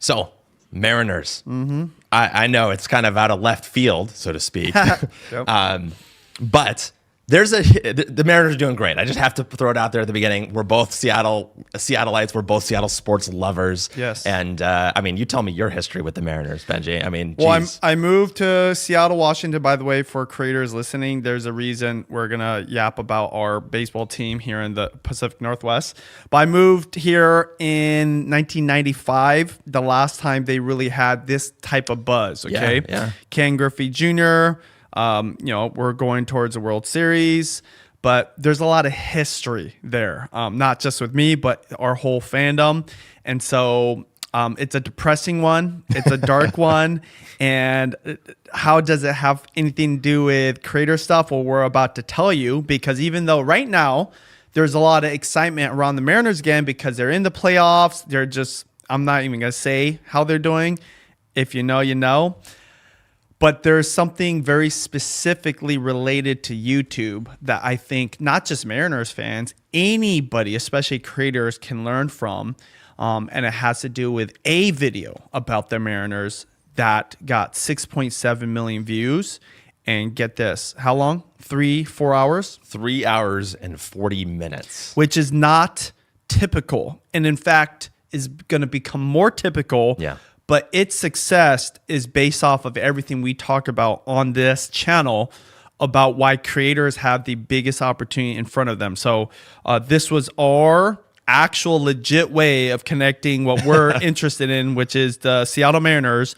So, Mariners. I know it's kind of out of left field, so to speak. But the Mariners are doing great. I just have to throw it out there at the beginning. We're both Seattleites. We're both Seattle sports lovers. Yes. And you tell me your history with the Mariners, Benji. I moved to Seattle, Washington. By the way, for creators listening, there's a reason we're gonna yap about our baseball team here in the Pacific Northwest. But I moved here in 1995. The last time they really had this type of buzz. Okay. Yeah. Ken Griffey Jr. We're going towards a World Series, but there's a lot of history there, not just with me, but our whole fandom. And so it's a depressing one. It's a dark one. And how does it have anything to do with creator stuff? Well, we're about to tell you, because even though right now there's a lot of excitement around the Mariners again because they're in the playoffs, I'm not even going to say how they're doing. If you know, you know. But there's something very specifically related to YouTube that I think not just Mariners fans, anybody, especially creators, can learn from. And it has to do with a video about the Mariners that got 6.7 million views. And get this, how long? 4 hours? 3 hours and 40 minutes. Which is not typical. And in fact, is going to become more typical. Yeah. But its success is based off of everything we talk about on this channel about why creators have the biggest opportunity in front of them. So this was our actual legit way of connecting what we're interested in, which is the Seattle Mariners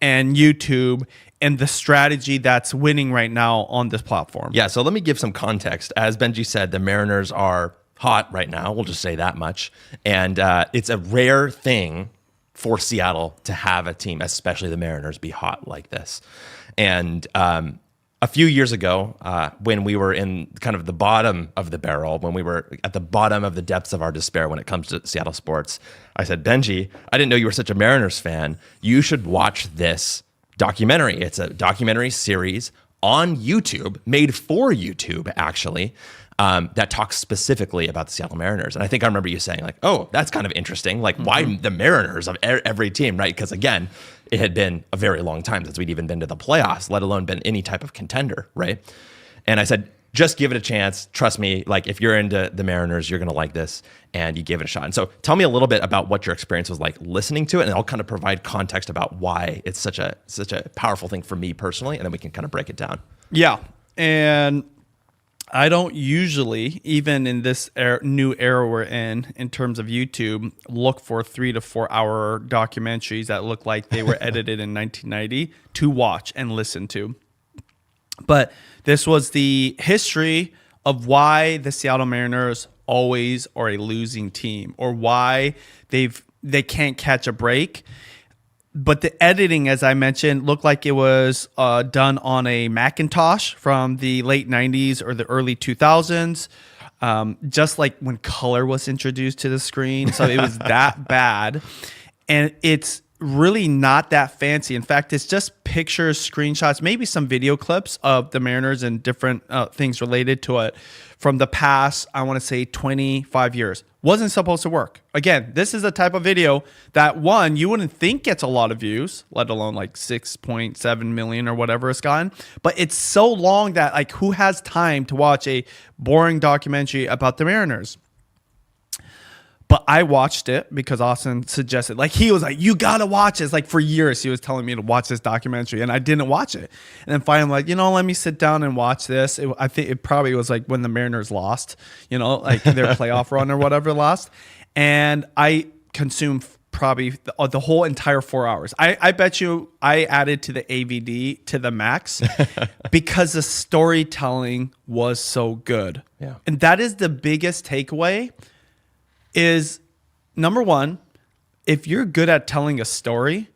and YouTube and the strategy that's winning right now on this platform. Yeah, so let me give some context. As Benji said, the Mariners are hot right now. We'll just say that much. And it's a rare thing for Seattle to have a team, especially the Mariners, be hot like this. And a few years ago, when we were in kind of the bottom of the barrel, when we were at the bottom of the depths of our despair when it comes to Seattle sports, I said, Benji, I didn't know you were such a Mariners fan. You should watch this documentary. It's a documentary series on YouTube, made for YouTube, actually, that talks specifically about the Seattle Mariners. And I think I remember you saying like, oh, that's kind of interesting. Like why the Mariners of every team, right? Because again, it had been a very long time since we'd even been to the playoffs, let alone been any type of contender, right? And I said, just give it a chance. Trust me, like if you're into the Mariners, you're going to like this, and you gave it a shot. And so tell me a little bit about what your experience was like listening to it, and I'll kind of provide context about why it's such a powerful thing for me personally, and then we can kind of break it down. Yeah. And I don't usually, even in this new era we're in terms of YouTube, look for 3 to 4 hour documentaries that look like they were edited in 1990 to watch and listen to. But this was the history of why the Seattle Mariners always are a losing team, or why they can't catch a break. But the editing, as I mentioned, looked like it was done on a Macintosh from the late 90s or the early 2000s, just like when color was introduced to the screen. So it was that bad. And it's really not that fancy. In fact, it's just pictures, screenshots, maybe some video clips of the Mariners and different things related to it from the past, I want to say 25 years. Wasn't supposed to work. Again, this is the type of video that, one, you wouldn't think gets a lot of views, let alone like 6.7 million or whatever it's gotten. But it's so long that like who has time to watch a boring documentary about the Mariners? But I watched it because Austin suggested, like he was like, you gotta watch it. It's like for years he was telling me to watch this documentary and I didn't watch it. And then finally I'm like, let me sit down and watch this. I think it probably was like when the Mariners lost, like their playoff run or whatever lost. And I consumed probably the whole entire 4 hours. I bet you I added to the AVD to the max because the storytelling was so good. Yeah. And that is the biggest takeaway. Is number one, if you're good at telling a story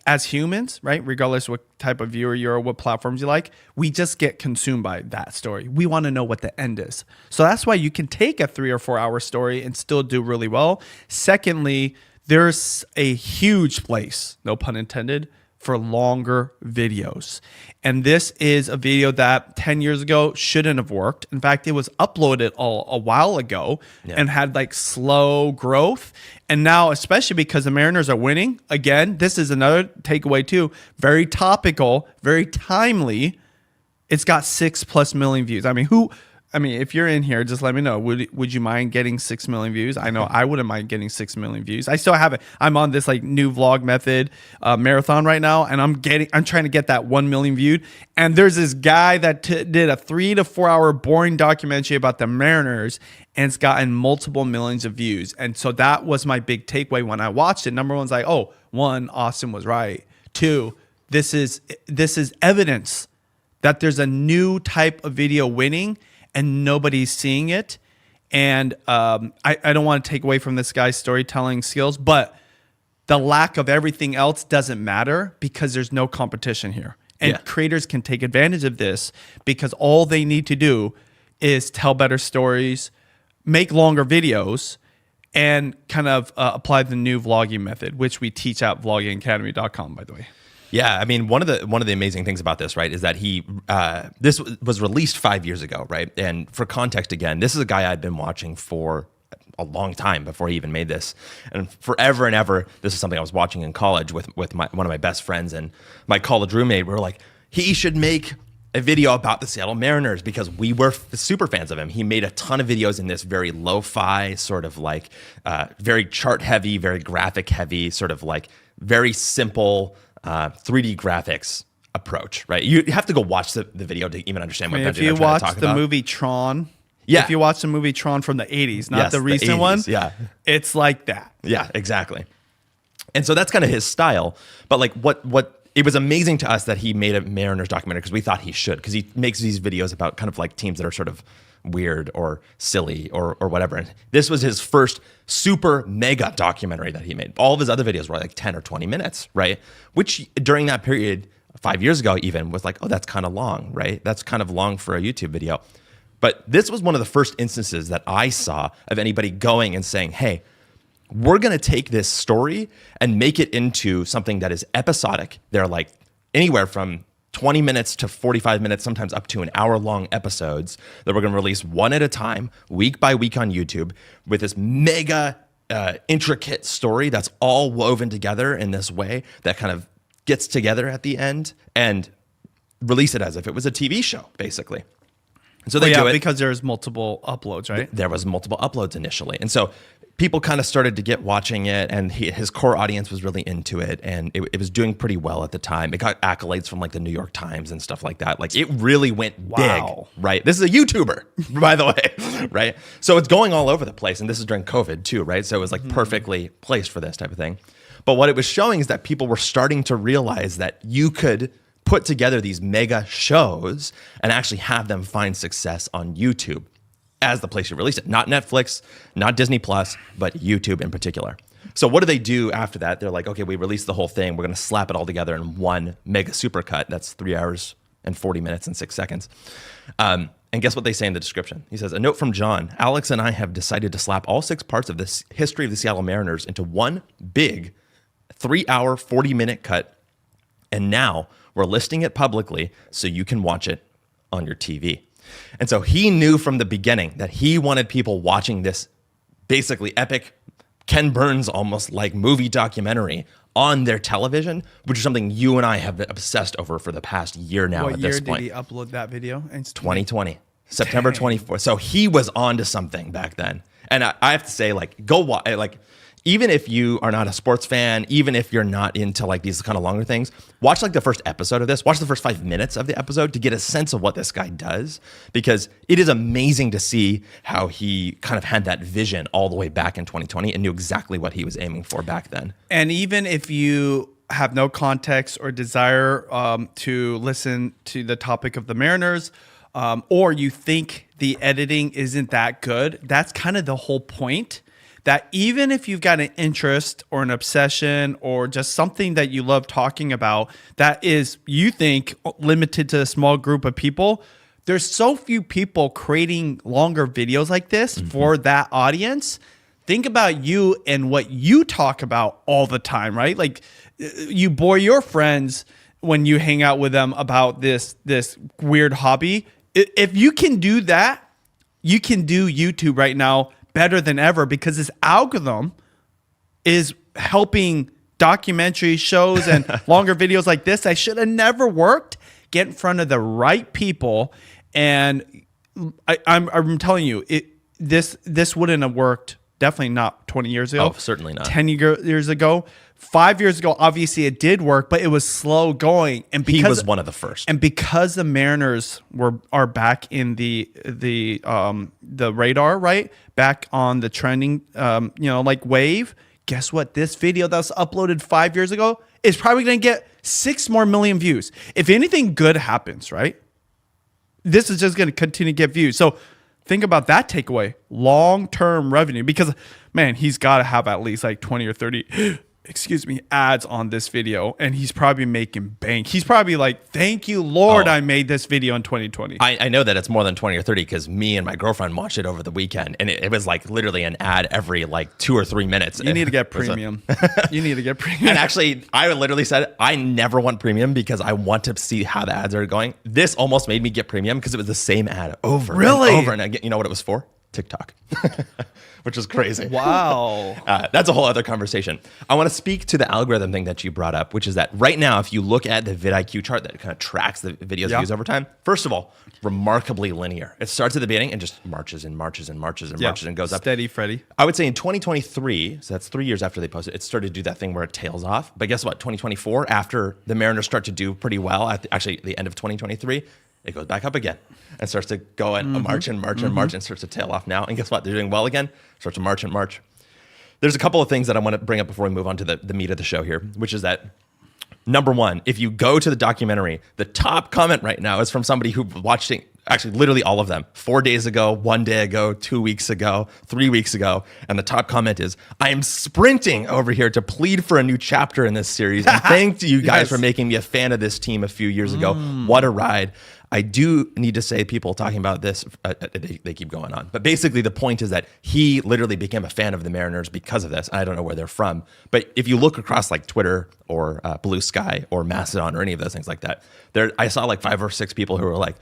as humans, right, regardless what type of viewer you're or what platforms you like, we just get consumed by that story. We want to know what the end is. So that's why you can take a 3 or 4 hour story and still do really well. Secondly, there's a huge place, no pun intended, for longer videos. And this is a video that 10 years ago shouldn't have worked. In fact, it was uploaded a while ago and had like slow growth. And now, especially because the Mariners are winning, again, this is another takeaway too. Very topical, very timely. It's got 6+ million views. I mean, if you're in here, just let me know. Would you mind getting 6 million views? I know I wouldn't mind getting 6 million views. I still have it. I'm on this like new vlog method marathon right now, and I'm trying to get that 1 million viewed. And there's this guy that did a 3 to 4 hour boring documentary about the Mariners, and it's gotten multiple millions of views. And so that was my big takeaway when I watched it. Number one's like, oh, one, Austin was right. Two, this is evidence that there's a new type of video winning and nobody's seeing it. And I don't want to take away from this guy's storytelling skills, but the lack of everything else doesn't matter because there's no competition here. And creators can take advantage of this because all they need to do is tell better stories, make longer videos, and kind of apply the new vlogging method, which we teach at vloggingacademy.com, by the way. Yeah, I mean, one of the amazing things about this, right, is that this was released 5 years ago, right? And for context, again, this is a guy I'd been watching for a long time before he even made this, and forever and ever, this is something I was watching in college with one of my best friends and my college roommate. We were like, he should make a video about the Seattle Mariners because we were super fans of him. He made a ton of videos in this very lo-fi, sort of like very chart heavy, very graphic heavy, sort of like very simple 3D graphics approach, right? You have to go watch the video to even understand what if you watch the movie Tron, if you watch the movie Tron from the 80s, not the recent one, it's like that. Yeah, exactly. And so that's kind of his style. But like what it was amazing to us that he made a Mariners documentary because we thought he should, because he makes these videos about kind of like teams that are sort of weird or silly or whatever. And this was his first super mega documentary that he made. All of his other videos were like 10 or 20 minutes, right? Which during that period, 5 years ago even, was like, oh, that's kind of long, right? That's kind of long for a YouTube video. But this was one of the first instances that I saw of anybody going and saying, hey, we're going to take this story and make it into something that is episodic. They're like anywhere from 20 minutes to 45 minutes, sometimes up to an hour-long episodes that we're going to release one at a time, week by week on YouTube with this mega intricate story that's all woven together in this way that kind of gets together at the end, and release it as if it was a TV show, basically. And so they do it because there's multiple uploads, right? There was multiple uploads initially. And so people kind of started to get watching it, and his core audience was really into it, and it was doing pretty well at the time. It got accolades from like the New York Times and stuff like that. Like it really went big, right? This is a YouTuber, by the way, right? So it's going all over the place, and this is during COVID too, right? So it was like perfectly placed for this type of thing. But what it was showing is that people were starting to realize that you could put together these mega shows and actually have them find success on YouTube as the place you release it. Not Netflix, not Disney Plus, but YouTube in particular. So what do they do after that? They're like, okay, we released the whole thing. We're going to slap it all together in one mega supercut. That's 3 hours and 40 minutes and 6 seconds. And guess what they say in the description? He says, a note from John. Alex and I have decided to slap all 6 parts of this history of the Seattle Mariners into one big 3 hour, 40-minute cut. And now we're listing it publicly so you can watch it on your TV. And so he knew from the beginning that he wanted people watching this basically epic, Ken Burns almost like movie documentary on their television, which is something you and I have been obsessed over for the past year now at this point. What year did he upload that video? 2020, September 24th. So he was on to something back then. And I have to say, like, go watch, like, even if you are not a sports fan, even if you're not into like these kind of longer things, watch like the first episode of this, watch the first 5 minutes of the episode to get a sense of what this guy does, because it is amazing to see how he kind of had that vision all the way back in 2020 and knew exactly what he was aiming for back then. And even if you have no context or desire to listen to the topic of the Mariners, or you think the editing isn't that good, that's kind of the whole point. That even if you've got an interest or an obsession or just something that you love talking about that is, you think, limited to a small group of people, there's so few people creating longer videos like this for that audience think about you and what you talk about all the time, right? Like you bore your friends when you hang out with them about this weird hobby. If you can do that, you can do YouTube right now better than ever because this algorithm is helping documentary shows and longer videos like this that should have never worked get in front of the right people. And I'm telling you, this wouldn't have worked. Definitely not 20 years ago. Oh, certainly not. 10 years ago. 5 years ago, obviously it did work, but it was slow going. And because he was one of the first. And because the Mariners are back in the radar, right? Back on the trending, like wave. Guess what? This video that was uploaded 5 years ago is probably going to get 6 more million views. If anything good happens, right? This is just going to continue to get views. So think about that takeaway, long-term revenue, because man, he's got to have at least like 20 or 30, ads on this video, and he's probably making bank. He's probably like, thank you, Lord, I made this video in 2020. I know that it's more than 20 or 30 because me and my girlfriend watched it over the weekend, and it was like literally an ad every like 2 or 3 minutes. You need to get premium. You need to get premium. And actually, I literally said, I never want premium because I want to see how the ads are going. This almost made me get premium because it was the same ad over and over and again. You know what it was for? TikTok, which is crazy. Wow. That's a whole other conversation. I want to speak to the algorithm thing that you brought up, which is that right now, if you look at the vidIQ chart that kind of tracks the videos views over time, first of all, remarkably linear. It starts at the beginning and just marches and marches and marches and marches and goes up. Steady Freddy. I would say in 2023, so that's 3 years after they posted, it started to do that thing where it tails off. But guess what? 2024, after the Mariners start to do pretty well at the end of 2023, it goes back up again and starts to go and march and march and march and starts to tail off now. And guess what? They're doing well again, starts to march and march. There's a couple of things that I want to bring up before we move on to the meat of the show here, which is that number one, if you go to the documentary, the top comment right now is from somebody who watched it, actually literally all of them, 4 days ago, 1 day ago, 2 weeks ago, 3 weeks ago. And the top comment is, I am sprinting over here to plead for a new chapter in this series. And thank you guys for making me a fan of this team a few years ago. What a ride. I do need to say, people talking about this, they keep going on. But basically, the point is that he literally became a fan of the Mariners because of this. I don't know where they're from. But if you look across like Twitter or Blue Sky or Mastodon or any of those things like that, I saw like 5 or 6 people who were like,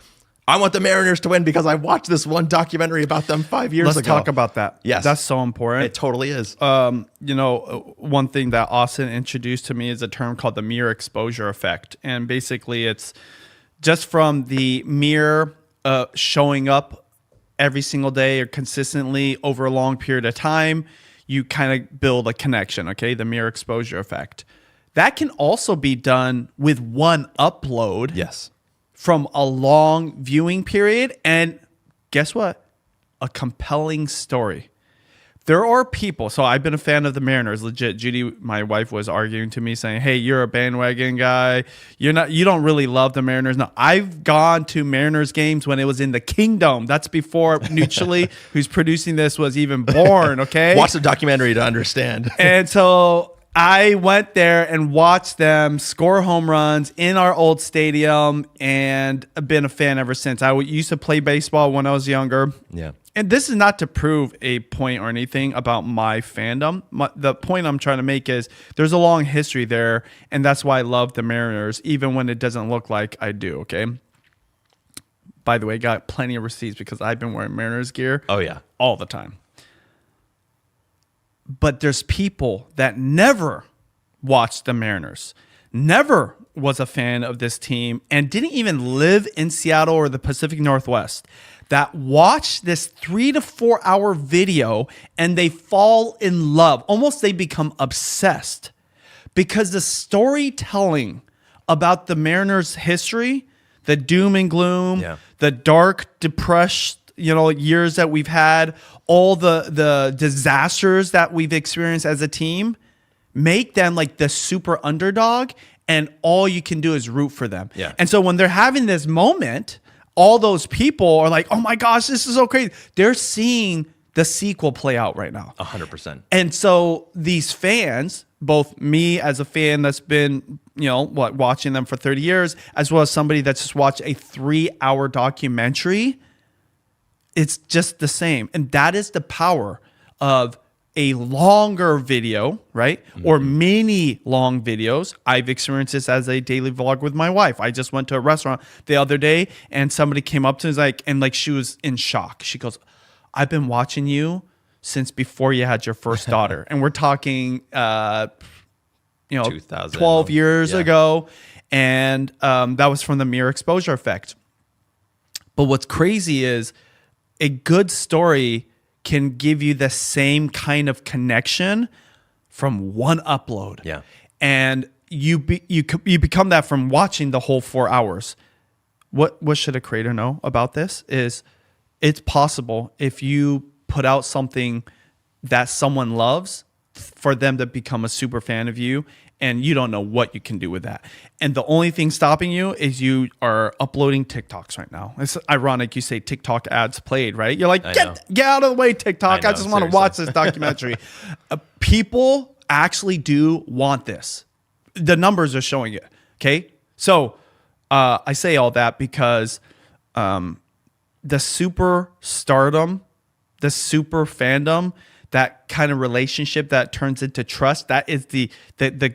I want the Mariners to win because I watched this one documentary about them 5 years ago. Let's talk about that. Yes. That's so important. It totally is. One thing that Austin introduced to me is a term called the mere exposure effect. And basically it's just from the mere showing up every single day or consistently over a long period of time, you kind of build a connection, okay? The mere exposure effect. That can also be done with one upload. Yes. From a long viewing period. And guess what? A compelling story. There are people, so I've been a fan of the Mariners, legit. Judy, my wife, was arguing to me saying, hey, you're a bandwagon guy. You don't really love the Mariners. No, I've gone to Mariners games when it was in the Kingdom. That's before Nuccioli, who's producing this, was even born, okay? Watch the documentary to understand. And so I went there and watched them score home runs in our old stadium and I've been a fan ever since. I used to play baseball when I was younger. Yeah. And this is not to prove a point or anything about my fandom. The point I'm trying to make is there's a long history there, and that's why I love the Mariners, even when it doesn't look like I do, okay? By the way, got plenty of receipts because I've been wearing Mariners gear. Oh, yeah. All the time. But there's people that never watched the Mariners, never was a fan of this team, and didn't even live in Seattle or the Pacific Northwest, that watch this 3 to 4 hour video and they fall in love. Almost they become obsessed because the storytelling about the Mariners' history, the doom and gloom, the dark, depressed, years that we've had, all the disasters that we've experienced as a team, make them like the super underdog, and all you can do is root for them. Yeah. And so when they're having this moment, all those people are like, oh my gosh, this is so crazy. They're seeing the sequel play out right now. 100%. And so these fans, both me as a fan that's been, watching them for 30 years, as well as somebody that's just watched a 3-hour documentary, it's just the same. And that is the power of a longer video, right? Or many long videos. I've experienced this as a daily vlog with my wife. I just went to a restaurant the other day and somebody came up to me and she was in shock. She goes, I've been watching you since before you had your first daughter. And we're talking, 12 years ago. And that was from the mirror exposure effect. But what's crazy is a good story can give you the same kind of connection from one upload. Yeah. And you become that from watching the whole 4 hours. What should a creator know about this is it's possible if you put out something that someone loves for them to become a super fan of you, and you don't know what you can do with that. And the only thing stopping you is you are uploading TikToks right now. It's ironic you say TikTok ads played, right? You're like, get out of the way, TikTok. I just want to watch this documentary. People actually do want this. The numbers are showing it, okay? So I say all that because the super stardom, the super fandom, that kind of relationship that turns into trust, that is the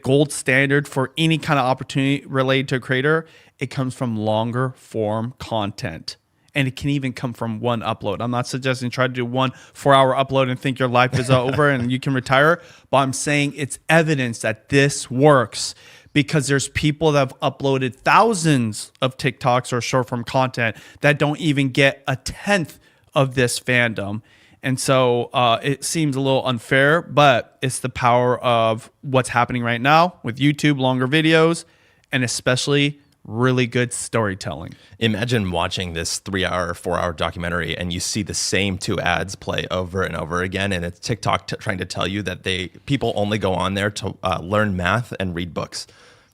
gold standard for any kind of opportunity related to a creator. It comes from longer form content. And it can even come from one upload. I'm not suggesting try to do 1 4-hour upload and think your life is over and you can retire. But I'm saying it's evidence that this works because there's people that have uploaded thousands of TikToks or short form content that don't even get a tenth of this fandom. And so it seems a little unfair, but it's the power of what's happening right now with YouTube, longer videos, and especially really good storytelling. Imagine watching this 3-hour, 4-hour documentary and you see the same 2 ads play over and over again. And it's TikTok trying to tell you that people only go on there to learn math and read books.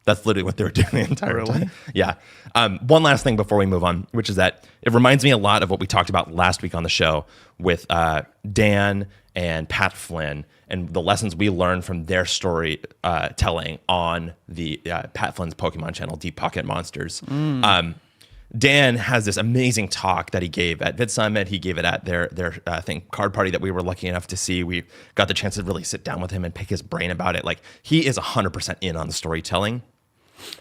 That's literally what they were doing the entire time. Yeah. One last thing before we move on, which is that it reminds me a lot of what we talked about last week on the show with Dan and Pat Flynn and the lessons we learned from their story telling on the Pat Flynn's Pokemon channel, Deep Pocket Monsters. Dan has this amazing talk that he gave at VidSummit. He gave it at their card party that we were lucky enough to see. We got the chance to really sit down with him and pick his brain about it. Like, he is 100% in on the storytelling.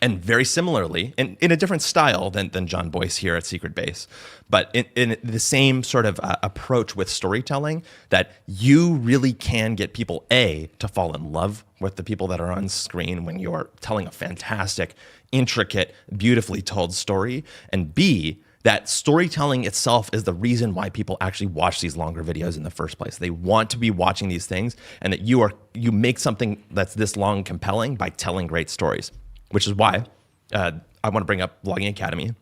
And very similarly, in a different style than John Boyce here at Secret Base, but in the same sort of approach with storytelling, that you really can get people, A, to fall in love with the people that are on screen when you're telling a fantastic, intricate, beautifully told story, and B, that storytelling itself is the reason why people actually watch these longer videos in the first place. They want to be watching these things, and that you make something that's this long compelling by telling great stories. Which is why I want to bring up Vlogging Academy,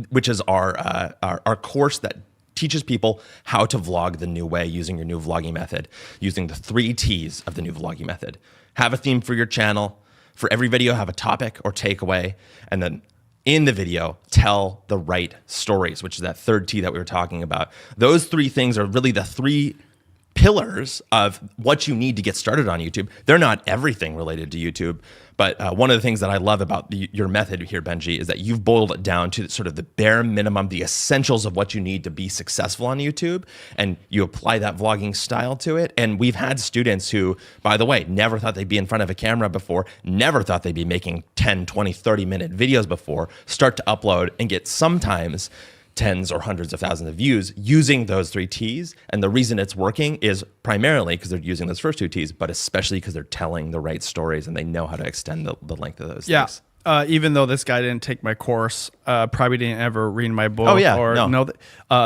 which is our course that teaches people how to vlog the new way using your new vlogging method, using the 3 T's of the new vlogging method. Have a theme for your channel. For every video, have a topic or takeaway. And then in the video, tell the right stories, which is that 3rd T that we were talking about. Those 3 things are really the 3 pillars of what you need to get started on YouTube. They're not everything related to YouTube, but one of the things that I love about your method here, Benji, is that you've boiled it down to sort of the bare minimum, the essentials of what you need to be successful on YouTube, and you apply that vlogging style to it. And we've had students who, by the way, never thought they'd be in front of a camera before, never thought they'd be making 10, 20, 30-minute videos before, start to upload and get sometimes tens or hundreds of thousands of views using those 3 T's. And the reason it's working is primarily because they're using those first 2 T's, but especially because they're telling the right stories and they know how to extend the length of those things. Even though this guy didn't take my course, probably didn't ever read my book.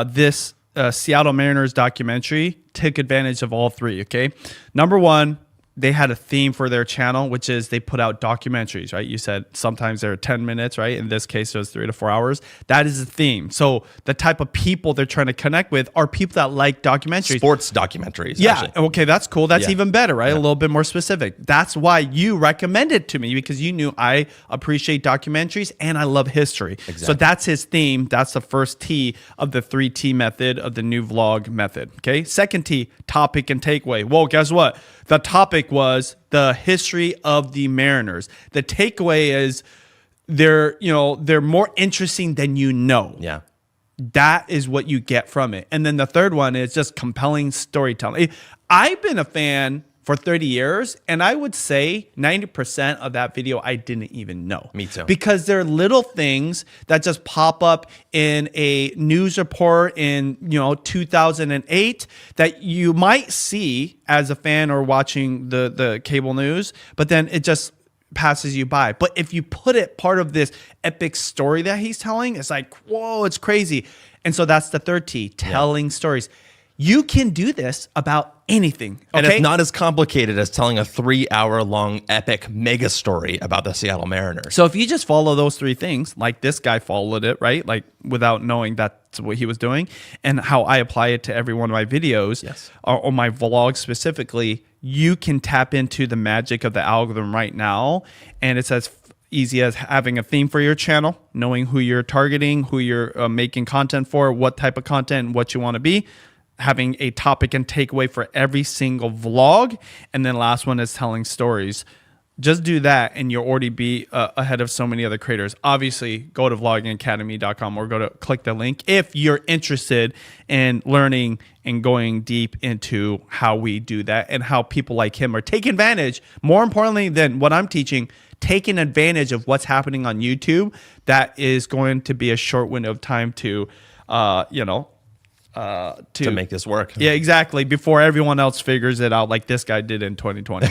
This Seattle Mariners documentary took advantage of all 3, okay? Number 1, they had a theme for their channel, which is they put out documentaries, right? You said sometimes they're 10 minutes, right? In this case, it was 3 to 4 hours. That is the theme. So the type of people they're trying to connect with are people that like documentaries. Sports documentaries. Yeah. Actually. Okay, that's cool. That's even better, right? A little bit more specific. That's why you recommended to me, because you knew I appreciate documentaries and I love history. Exactly. So that's his theme. That's the first T of the 3 T method of the new vlog method. Okay. Second T, topic and takeaway. Well, guess what? The topic was the history of the Mariners. The takeaway is they're more interesting than you know. Yeah. that is what you get from it. And then the third one is just compelling storytelling. I've been a fan for 30 years, and I would say 90% of that video I didn't even know. Me too. Because there are little things that just pop up in a news report in 2008 that you might see as a fan or watching the cable news, but then it just passes you by. But if you put it part of this epic story that he's telling, it's like, whoa, it's crazy. And so that's the third T, telling stories. You can do this about anything. Okay? And it's not as complicated as telling a 3-hour-long epic mega story about the Seattle Mariners. So if you just follow those three things, like this guy followed it, right? Like without knowing that's what he was doing, and how I apply it to every one of my videos, or my vlogs specifically, you can tap into the magic of the algorithm right now. And it's as easy as having a theme for your channel, knowing who you're targeting, who you're making content for, what type of content, what you want to be, having a topic and takeaway for every single vlog. And then last one is telling stories. Just do that and you'll already be ahead of so many other creators. Obviously, go to vloggingacademy.com or click the link if you're interested in learning and going deep into how we do that and how people like him are taking advantage, more importantly than what I'm teaching, taking advantage of what's happening on YouTube. That is going to be a short window of time to make this work. Yeah, exactly. Before everyone else figures it out like this guy did in 2020.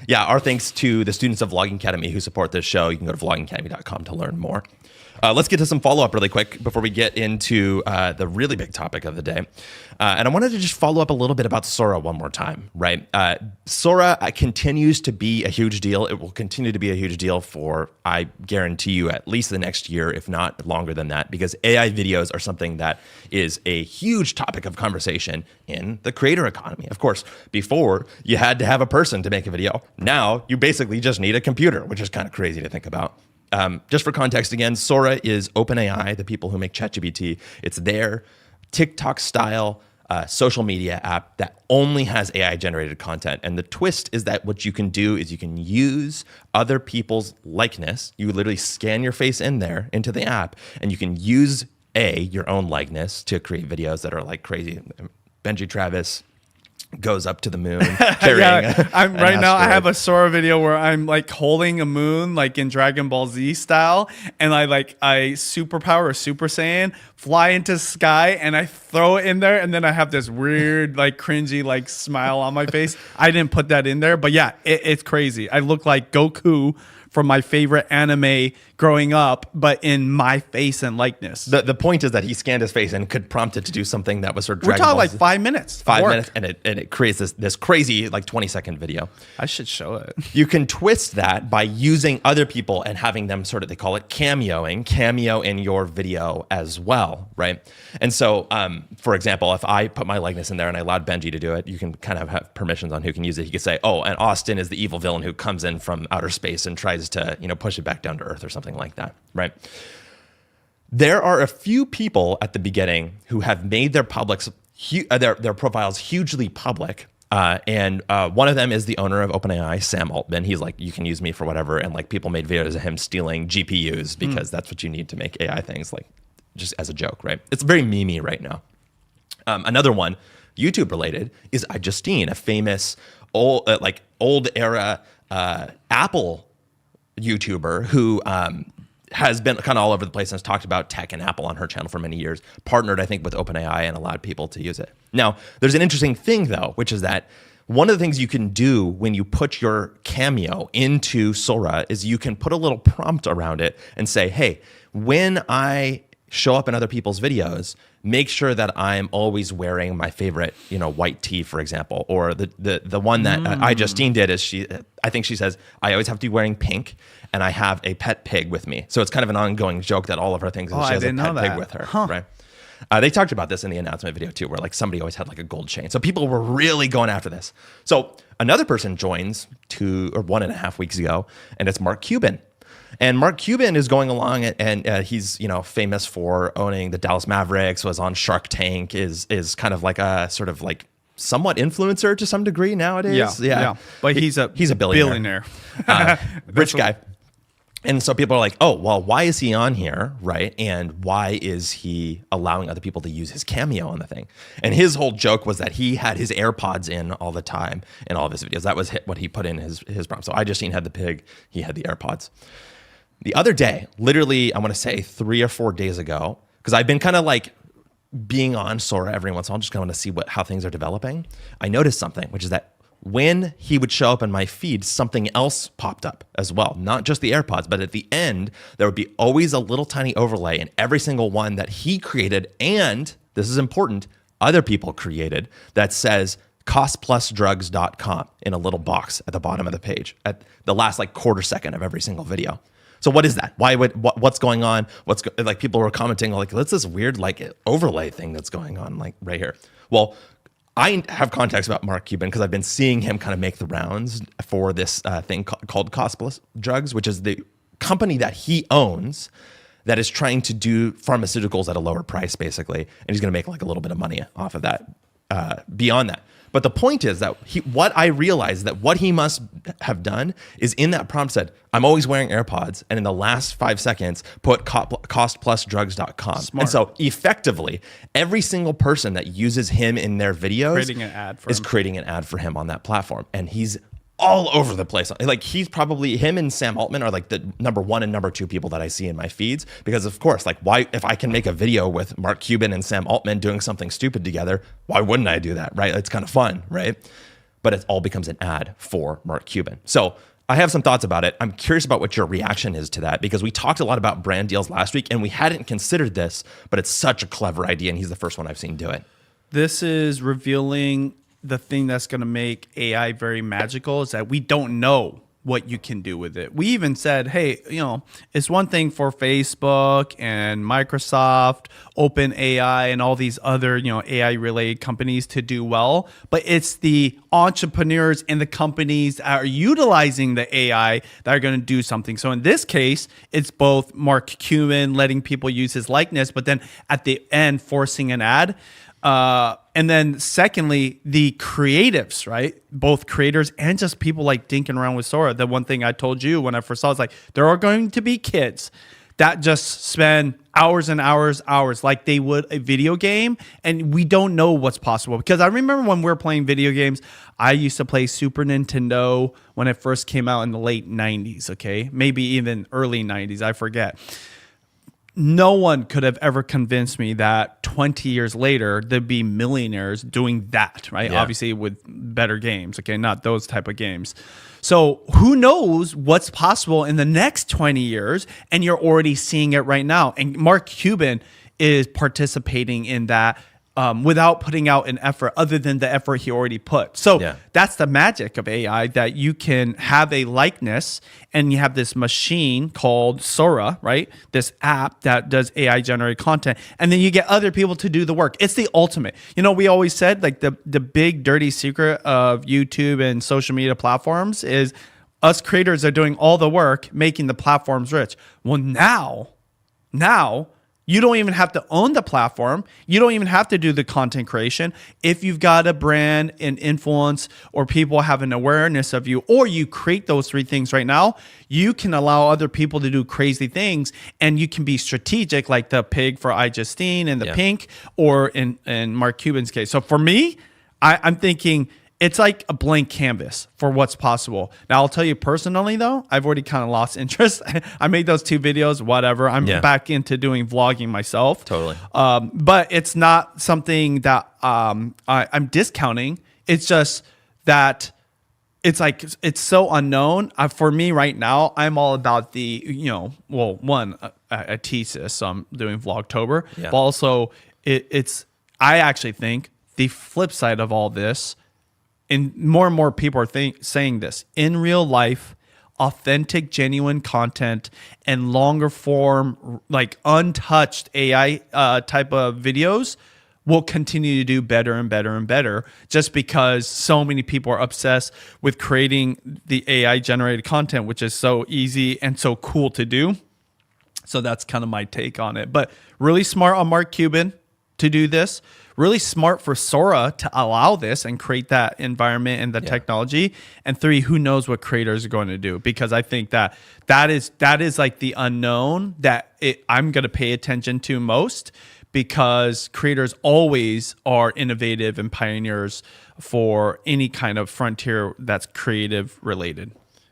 Yeah, our thanks to the students of Vlogging Academy who support this show. You can go to vloggingacademy.com to learn more. Let's get to some follow-up really quick before we get into the really big topic of the day. And I wanted to just follow up a little bit about Sora one more time, right? Sora continues to be a huge deal. It will continue to be a huge deal for, I guarantee you, at least the next year, if not longer than that, because AI videos are something that is a huge topic of conversation in the creator economy. Of course, before you had to have a person to make a video. Now you basically just need a computer, which is kind of crazy to think about. Just for context again, Sora is OpenAI, the people who make ChatGPT. It's their TikTok-style social media app that only has AI-generated content. And the twist is that what you can do is you can use other people's likeness. You literally scan your face in there into the app, and you can use your own likeness to create videos that are like crazy. Benji Travis goes up to the moon carrying I'm right now I have a Sora video where I'm like holding a moon like in Dragon Ball Z style, and I superpower or Super Saiyan fly into the sky and I throw it in there, and then I have this weird like cringy like smile on my face. I didn't put that in there, but yeah, it's crazy. I look like Goku from my favorite anime growing up, but in my face and likeness. The point is that he scanned his face and could prompt it to do something that was sort of We're talking like 5 minutes. 5 minutes, and it creates this crazy like 20-second video. I should show it. You can twist that by using other people and having them sort of, they call it cameo in your video as well, right? And so, for example, if I put my likeness in there and I allowed Benji to do it, you can kind of have permissions on who can use it. He could say, oh, and Austin is the evil villain who comes in from outer space and tries to, push it back down to earth or something like that, right? There are a few people at the beginning who have made their their profiles hugely public. And one of them is the owner of OpenAI, Sam Altman. He's like, you can use me for whatever. And like people made videos of him stealing GPUs because that's what you need to make AI things, like just as a joke, right? It's very memey right now. Another one, YouTube related, is iJustine, a famous old era Apple YouTuber who has been kind of all over the place and has talked about tech and Apple on her channel for many years, partnered, I think, with OpenAI and allowed people to use it. Now, there's an interesting thing, though, which is that one of the things you can do when you put your cameo into Sora is you can put a little prompt around it and say, hey, when I show up in other people's videos, make sure that I'm always wearing my favorite, white tee, for example. Or the one that iJustine did is I think she says, I always have to be wearing pink and I have a pet pig with me. So it's kind of an ongoing joke that all of her things is she has a pet pig with her, right? They talked about this in the announcement video too, where like somebody always had like a gold chain. So people were really going after this. So another person joins 2 or 1.5 weeks ago, and it's Mark Cuban. And Mark Cuban is going along, and he's famous for owning the Dallas Mavericks. Was on Shark Tank. Is kind of like a sort of like somewhat influencer to some degree nowadays. Yeah. But he's a billionaire. Rich guy. And so people are like, oh, well, why is he on here, right? And why is he allowing other people to use his cameo on the thing? And his whole joke was that he had his AirPods in all the time in all of his videos. That was what he put in his prompt. So I Justine had the pig, he had the AirPods. The other day, literally, I want to say 3 or 4 days ago, because I've been kind of like being on Sora every once in a while, just kind of see how things are developing. I noticed something, which is that when he would show up in my feed, something else popped up as well. Not just the AirPods, but at the end, there would be always a little tiny overlay in every single one that he created. And this is important, other people created that says costplusdrugs.com in a little box at the bottom of the page at the last like quarter second of every single video. So what is that? What's going on? Like people were commenting like, what's this weird like overlay thing that's going on like right here? Well, I have context about Mark Cuban because I've been seeing him kind of make the rounds for this thing called Cost Plus Drugs, which is the company that he owns that is trying to do pharmaceuticals at a lower price, basically. And he's going to make like a little bit of money off of that beyond that. But the point is that what I realized that what he must have done is in that prompt said, I'm always wearing AirPods. And in the last 5 seconds, put costplusdrugs.com. Smart. And so effectively, every single person that uses him in their videos Creating an ad for is him. creating an ad for him on that platform. And he's all over the place. Like he's probably, him and Sam Altman are like the number 1 and number 2 people that I see in my feeds. Because of course, like why, if I can make a video with Mark Cuban and Sam Altman doing something stupid together, why wouldn't I do that, right? It's kind of fun, right? But it all becomes an ad for Mark Cuban. So I have some thoughts about it. I'm curious about what your reaction is to that because we talked a lot about brand deals last week and we hadn't considered this, but it's such a clever idea and he's the first one I've seen do it. This is revealing the thing that's going to make AI very magical is that we don't know what you can do with it. We even said, hey, it's one thing for Facebook and Microsoft, OpenAI, and all these other, AI related companies to do well. But it's the entrepreneurs and the companies that are utilizing the AI that are going to do something. So in this case, it's both Mark Cuban letting people use his likeness, but then at the end, forcing an ad. And then secondly, the creatives, right? Both creators and just people like dinking around with Sora. The one thing I told you when I first saw it is like, there are going to be kids that just spend hours and hours, like they would a video game. And we don't know what's possible. Because I remember when we were playing video games, I used to play Super Nintendo when it first came out in the late 90s, okay? Maybe even early 90s, I forget. No one could have ever convinced me that 20 years later, there'd be millionaires doing that, right? Yeah. Obviously with better games, okay? Not those type of games. So who knows what's possible in the next 20 years, and you're already seeing it right now. And Mark Cuban is participating in that without putting out an effort other than the effort he already put. So that's the magic of AI, that you can have a likeness and you have this machine called Sora, right? This app that does AI generated content. And then you get other people to do the work. It's the ultimate. We always said like the big dirty secret of YouTube and social media platforms is us creators are doing all the work, making the platforms rich. Well, now, you don't even have to own the platform. You don't even have to do the content creation. If you've got a brand and influence or people have an awareness of you, or you create those 3 things right now, you can allow other people to do crazy things and you can be strategic like the pig for iJustine and the pink or in Mark Cuban's case. So for me, I'm thinking it's like a blank canvas for what's possible. Now, I'll tell you personally, though, I've already kind of lost interest. I made those 2 videos, whatever. I'm back into doing vlogging myself. Totally. But it's not something that I'm discounting. It's just that it's like it's so unknown. For me right now, I'm all about the, a thesis. So I'm doing Vlogtober. Yeah. But also, I actually think the flip side of all this, and more people are saying this, in real life, authentic, genuine content and longer form, like untouched AI type of videos will continue to do better and better and better, just because so many people are obsessed with creating the AI generated content, which is so easy and so cool to do. So that's kind of my take on it. But really smart on Mark Cuban. to do this. Really smart for Sora to allow this and create that environment and the technology. And 3, who knows what creators are going to do? Because I think that is like the unknown that I'm going to pay attention to most, because creators always are innovative and pioneers for any kind of frontier that's creative related.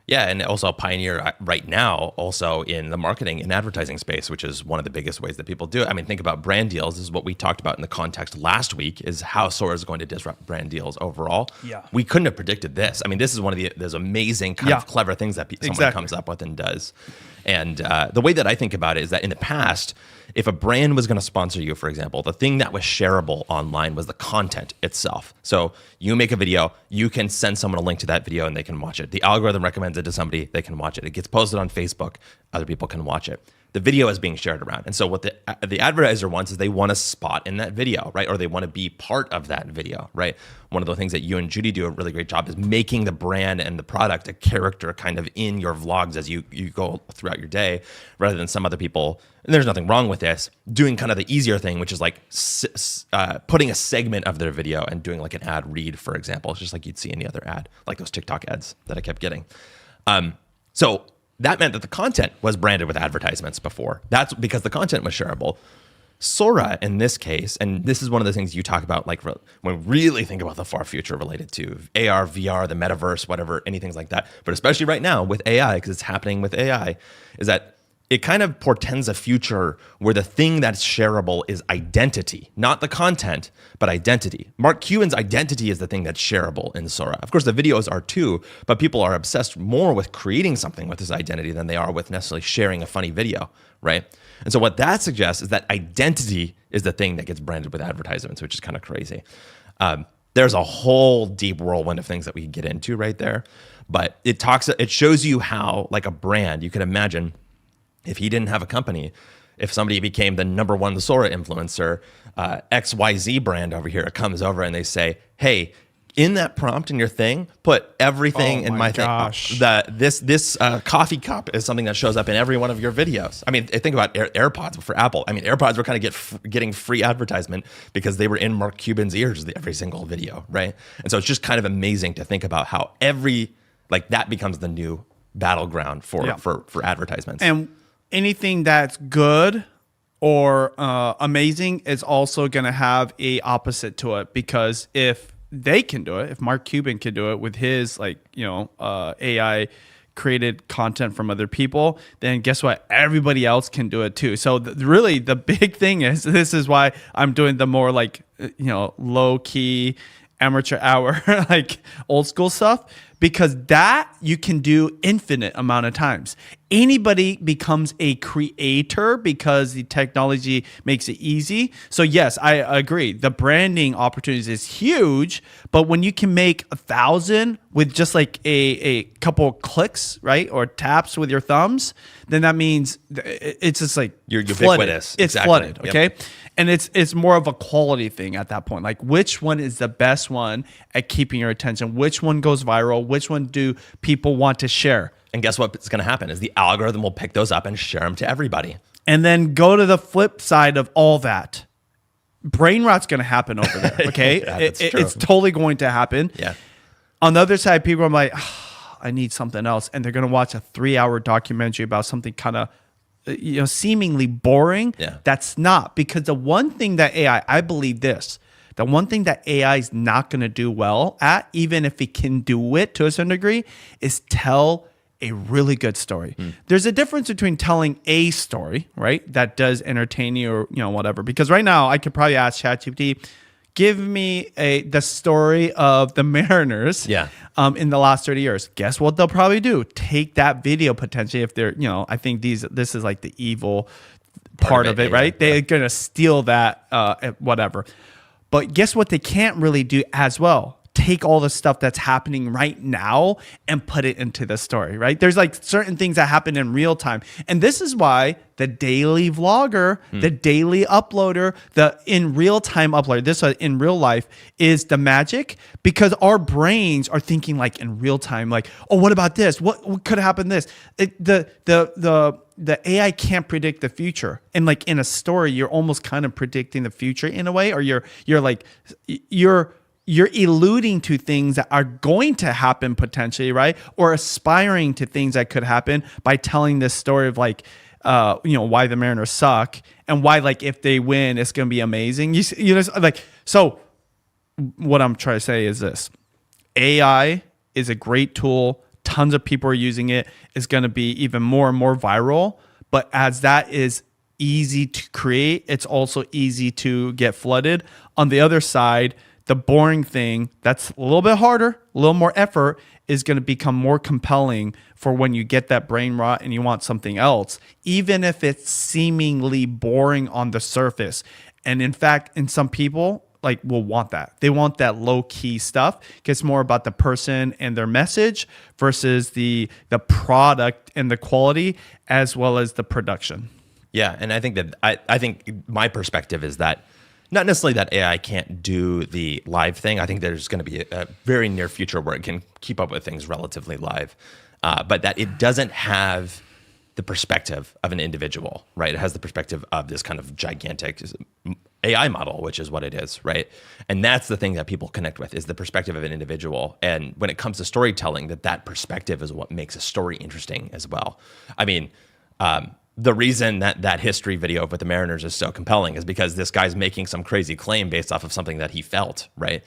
Yeah, and also a pioneer right now also in the marketing and advertising space, which is one of the biggest ways that people do it. I mean, think about brand deals. This is what we talked about in the context last week, is how Sora is going to disrupt brand deals overall. Yeah. We couldn't have predicted this. I mean, this is one of those amazing kind of clever things that someone comes up with and does. And the way that I think about it is that in the past, if a brand was going to sponsor you, for example, the thing that was shareable online was the content itself. So you make a video, you can send someone a link to that video and they can watch it. The algorithm recommends it to somebody, they can watch it. It gets posted on Facebook, other people can watch it. The video is being shared around. And so what the advertiser wants is they want a spot in that video, right? Or they want to be part of that video, right? One of the things that you and Judy do a really great job is making the brand and the product a character kind of in your vlogs as you go throughout your day, rather than some other people, and there's nothing wrong with this, doing kind of the easier thing, which is like putting a segment of their video and doing like an ad read, for example. It's just like you'd see any other ad, like those TikTok ads that I kept getting. So that meant that the content was branded with advertisements before. That's because the content was shareable. Sora, in this case, and this is one of the things you talk about, like when we really think about the far future related to AR, VR, the metaverse, whatever, anything like that, but especially right now with AI, because it's happening with AI, is that it kind of portends a future where the thing that's shareable is identity, not the content, but identity. Mark Cuban's identity is the thing that's shareable in Sora. Of course, the videos are too, but people are obsessed more with creating something with his identity than they are with necessarily sharing a funny video, right? And so what that suggests is that identity is the thing that gets branded with advertisements, which is kind of crazy. There's a whole deep whirlwind of things that we can get into right there, but it shows you how, like a brand, you can imagine, if he didn't have a company, if somebody became the number one Sora influencer, XYZ brand over here comes over and they say, hey, in that prompt in your thing, put everything in my thing. This coffee cup is something that shows up in every one of your videos. I mean, think about AirPods for Apple. I mean, AirPods were kind of getting free advertisement because they were in Mark Cuban's ears every single video, right? And so it's just kind of amazing to think about how that becomes the new battleground for advertisements. And anything that's good or amazing is also going to have a opposite to it, because if they can do it, if Mark Cuban can do it with his AI created content from other people, then guess what? Everybody else can do it too. So really the big thing is, this is why I'm doing the more low key amateur hour, like old school stuff, because that you can do infinite amount of times. Anybody becomes a creator because the technology makes it easy. So yes, I agree. The branding opportunities is huge, but when you can make 1,000 with just like a couple clicks, right, or taps with your thumbs, then that means it's just like you're flooded. ubiquitous. It's exactly. flooded. Okay. Yep. And it's more of a quality thing at that point. Like, which one is the best one at keeping your attention? Which one goes viral? Which one do people want to share? And guess what's going to happen is the algorithm will pick those up and share them to everybody. And then go to the flip side of all that. Brain rot's going to happen over there. Okay. Yeah, it's totally going to happen. Yeah. On the other side, people are like, I need something else. And they're going to watch a 3-hour documentary about something kind of, seemingly boring. Yeah. That's not, because the one thing that I believe this, the one thing that AI is not going to do well at, even if it can do it to a certain degree, is tell a really good story. There's a difference between telling a story, right, that does entertain you or whatever. Because right now I could probably ask ChatGPT, give me the story of the Mariners in the last 30 years. Guess what they'll probably do? Take that video potentially, if they're, I think this is like the evil part of it, right? They're going to steal that, whatever. But guess what they can't really do as well? Take all the stuff that's happening right now and put it into the story, right? There's like certain things that happen in real time. And this is why the daily vlogger, the daily uploader, the in real time uploader, this in real life is the magic, because our brains are thinking like in real time, like, oh, what about this? What could happen this? the AI can't predict the future. And like in a story, you're almost kind of predicting the future in a way, or you're alluding to things that are going to happen potentially, right? Or aspiring to things that could happen by telling this story of like, why the Mariners suck and why, like, if they win, it's going to be amazing. So what I'm trying to say is this: AI is a great tool. Tons of people are using it. It's going to be even more and more viral. But as that is easy to create, it's also easy to get flooded. On the other side, the boring thing that's a little bit harder, a little more effort, is going to become more compelling for when you get that brain rot and you want something else, even if it's seemingly boring on the surface. And in fact, in some people, like, will want that. They want that low key stuff. It's more about the person and their message versus the product and the quality as well as the production. Yeah, and I think that I think my perspective is that not necessarily that AI can't do the live thing. I think there's going to be a very near future where it can keep up with things relatively live, but that it doesn't have the perspective of an individual, right? It has the perspective of this kind of gigantic AI model, which is what it is, right? And that's the thing that people connect with, is the perspective of an individual. And when it comes to storytelling, that perspective is what makes a story interesting as well. I mean, the reason that history video with the Mariners is so compelling is because this guy's making some crazy claim based off of something that he felt, right?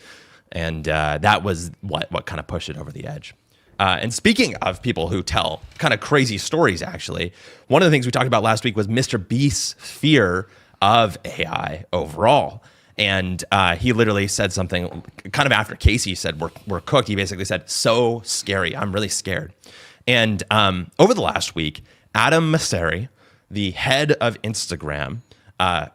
And that was what kind of pushed it over the edge. And speaking of people who tell kind of crazy stories, actually, one of the things we talked about last week was Mr. Beast's fear of AI overall. And he literally said something kind of after Casey said, we're cooked. He basically said, so scary. I'm really scared. And over the last week, Adam Mosseri, the head of Instagram,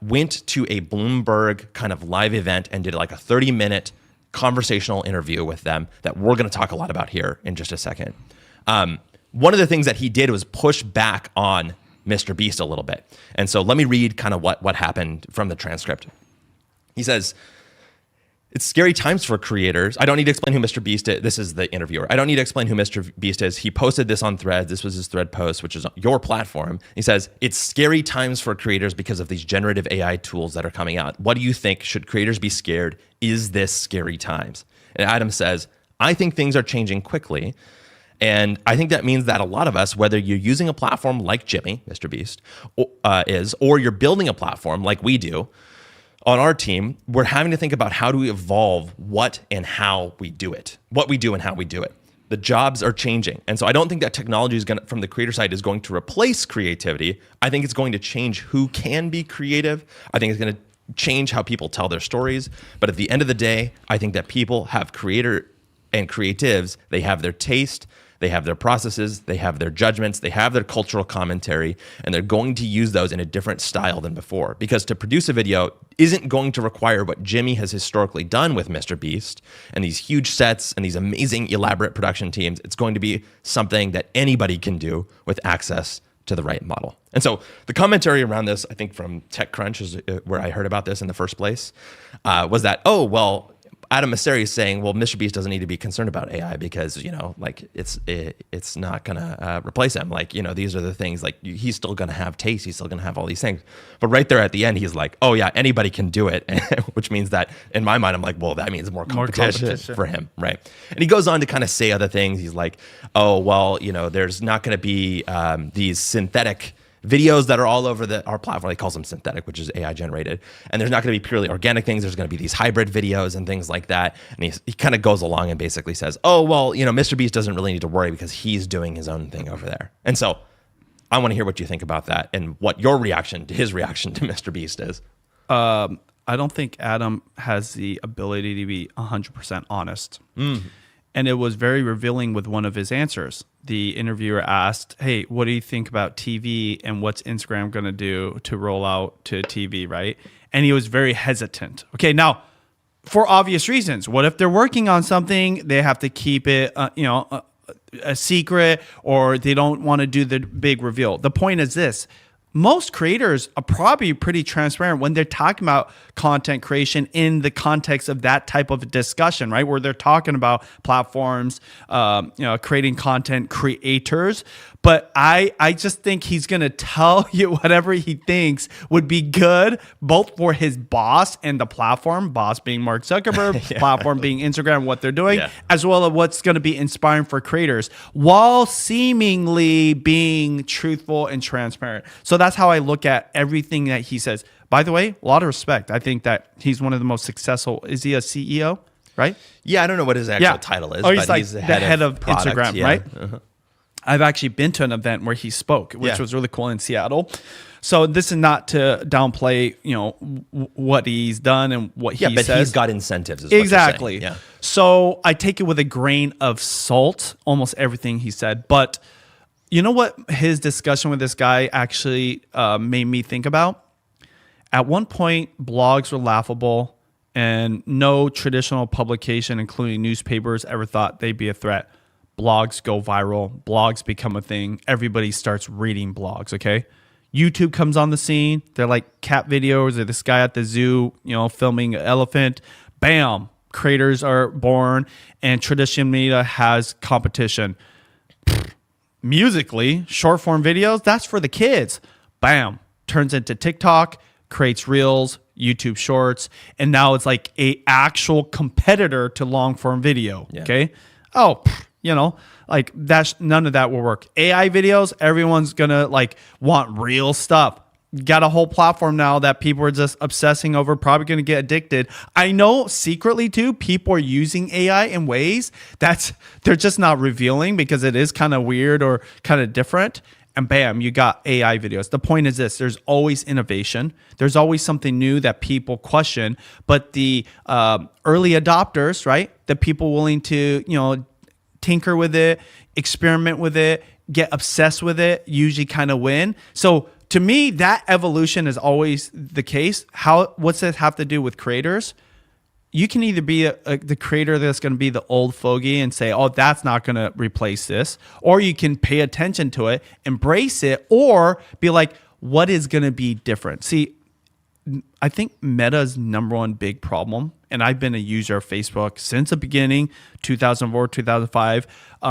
went to a Bloomberg kind of live event and did like a 30-minute conversational interview with them that we're going to talk a lot about here in just a second. One of the things that he did was push back on Mr. Beast a little bit. And so let me read kind of what happened from the transcript. He says, it's scary times for creators. I don't need to explain who Mr. Beast is. This is the interviewer. I don't need to explain who Mr. Beast is. He posted this on Threads. This was his Thread post, which is your platform. He says, it's scary times for creators because of these generative AI tools that are coming out. What do you think? Should creators be scared? Is this scary times? And Adam says, I think things are changing quickly. And I think that means that a lot of us, whether you're using a platform like Jimmy, Mr. Beast, or you're building a platform like we do, on our team, we're having to think about how do we evolve what and how we do it, what we do and how we do it. The jobs are changing. And so I don't think that technology is going to, from the creator side, is going to replace creativity. I think it's going to change who can be creative. I think it's going to change how people tell their stories. But at the end of the day, I think that people have creator and creatives, they have their taste, they have their processes, they have their judgments, they have their cultural commentary, and they're going to use those in a different style than before. Because to produce a video isn't going to require what Jimmy has historically done with Mr. Beast and these huge sets and these amazing elaborate production teams. It's going to be something that anybody can do with access to the right model. And so the commentary around this, I think from TechCrunch is where I heard about this in the first place, was that, oh, well, Adam Mosseri is saying, well, Mr. Beast doesn't need to be concerned about AI because, like it's not going to replace him. Like, these are the things, like he's still going to have taste. He's still going to have all these things. But right there at the end, he's like, oh yeah, anybody can do it. Which means that in my mind, I'm like, well, that means more competition for him. Right. And he goes on to kind of say other things. He's like, oh, well, there's not going to be these synthetic videos that are all over our platform. He calls them synthetic, which is AI generated. And there's not going to be purely organic things. There's going to be these hybrid videos and things like that. And he kind of goes along and basically says, oh, well, Mr. Beast doesn't really need to worry because he's doing his own thing over there. And so I want to hear what you think about that and what your reaction to his reaction to Mr. Beast is. I don't think Adam has the ability to be 100% honest. And it was very revealing with one of his answers. The interviewer asked, hey, what do you think about TV and what's Instagram going to do to roll out to TV, right? And he was very hesitant. Okay, now, for obvious reasons, what if they're working on something, they have to keep it, a secret, or they don't want to do the big reveal? The point is this. most creators are probably pretty transparent when they're talking about content creation in the context of that type of discussion, right? Where they're talking about platforms, creating content creators. But I just think he's going to tell you whatever he thinks would be good, both for his boss and the platform, boss being Mark Zuckerberg, platform being Instagram, what they're doing, as well as what's going to be inspiring for creators, while seemingly being truthful and transparent. So that's how I look at everything that he says. By the way, a lot of respect. I think that he's one of the most successful. Is he a CEO, right? Yeah, I don't know what his actual title is, or but he's the head of product, Instagram, right? I've actually been to an event where he spoke, which was really cool in Seattle. So this is not to downplay, what he's done and what he says. But he's got incentives. Is exactly. What you're saying. Yeah. So I take it with a grain of salt, almost everything he said. But you know what his discussion with this guy actually made me think about? At one point, blogs were laughable, and no traditional publication, including newspapers, ever thought they'd be a threat. Blogs go viral. Blogs become a thing. Everybody starts reading blogs, okay? YouTube comes on the scene. They're like cat videos or this guy at the zoo, filming an elephant. Bam! Creators are born, and traditional media has competition. Musically, short form videos, that's for the kids. Bam! Turns into TikTok, creates reels, YouTube shorts, and now it's like a actual competitor to long form video, okay? Oh, like that's none of that will work. AI videos, everyone's gonna want real stuff. Got a whole platform now that people are just obsessing over, probably gonna get addicted. I know secretly too, people are using AI in ways that's they're just not revealing because it is kind of weird or kind of different. And bam, you got AI videos. The point is this: there's always innovation. There's always something new that people question. But the early adopters, right? The people willing to, tinker with it, experiment with it, get obsessed with it, usually kind of win. So to me, that evolution is always the case. What's that have to do with creators? You can either be the creator that's going to be the old fogey and say, oh, that's not going to replace this. Or you can pay attention to it, embrace it, or be like, what is going to be different? See, I think Meta's number one big problem, and I've been a user of Facebook since the beginning, 2004, 2005.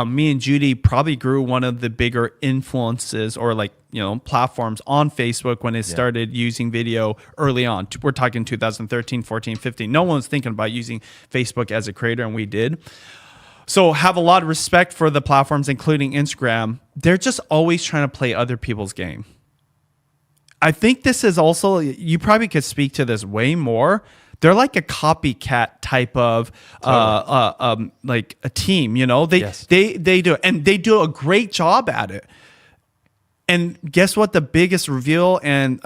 Me and Judy probably grew one of the bigger influences or platforms on Facebook when it started using video early on. We're talking 2013, 14, 15. No one was thinking about using Facebook as a creator, and we did. So have a lot of respect for the platforms, including Instagram. They're just always trying to play other people's game. I think this is also, you probably could speak to this way more. They're like a copycat type of like a team, they do it, and they do a great job at it. And guess what? The biggest reveal and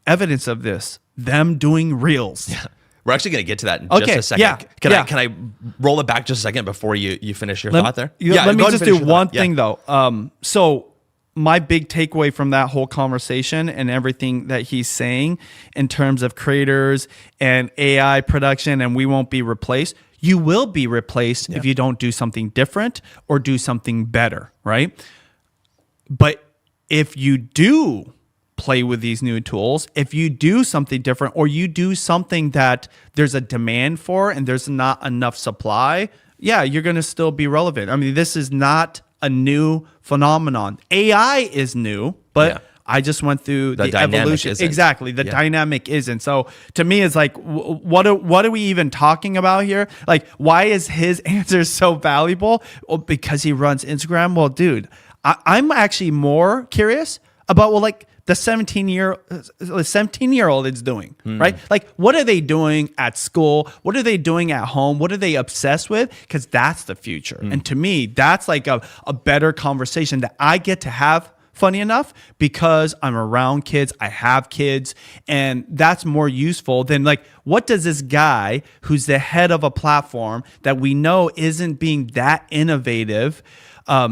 evidence of this, them doing reels. Yeah. We're actually going to get to that in just a second. Yeah. Can I roll it back just a second before you finish your thought there? Let me just do one thing though. So my big takeaway from that whole conversation and everything that he's saying in terms of creators and AI production, and we won't be replaced. You will be replaced if you don't do something different or do something better, right? But if you do play with these new tools, if you do something different or you do something that there's a demand for and there's not enough supply, you're going to still be relevant. I mean, this is not a new phenomenon. AI is new, but I just went through the evolution. Isn't. Exactly. The dynamic isn't. So to me, it's like, what are we even talking about here? Like, why is his answer so valuable? Well, because he runs Instagram. Well, dude, I'm actually more curious about, the 17-year-old is doing, right? Like, what are they doing at school? What are they doing at home? What are they obsessed with? Because that's the future. And to me, that's like a better conversation that I get to have, funny enough, because I'm around kids, I have kids, and that's more useful than what does this guy who's the head of a platform that we know isn't being that innovative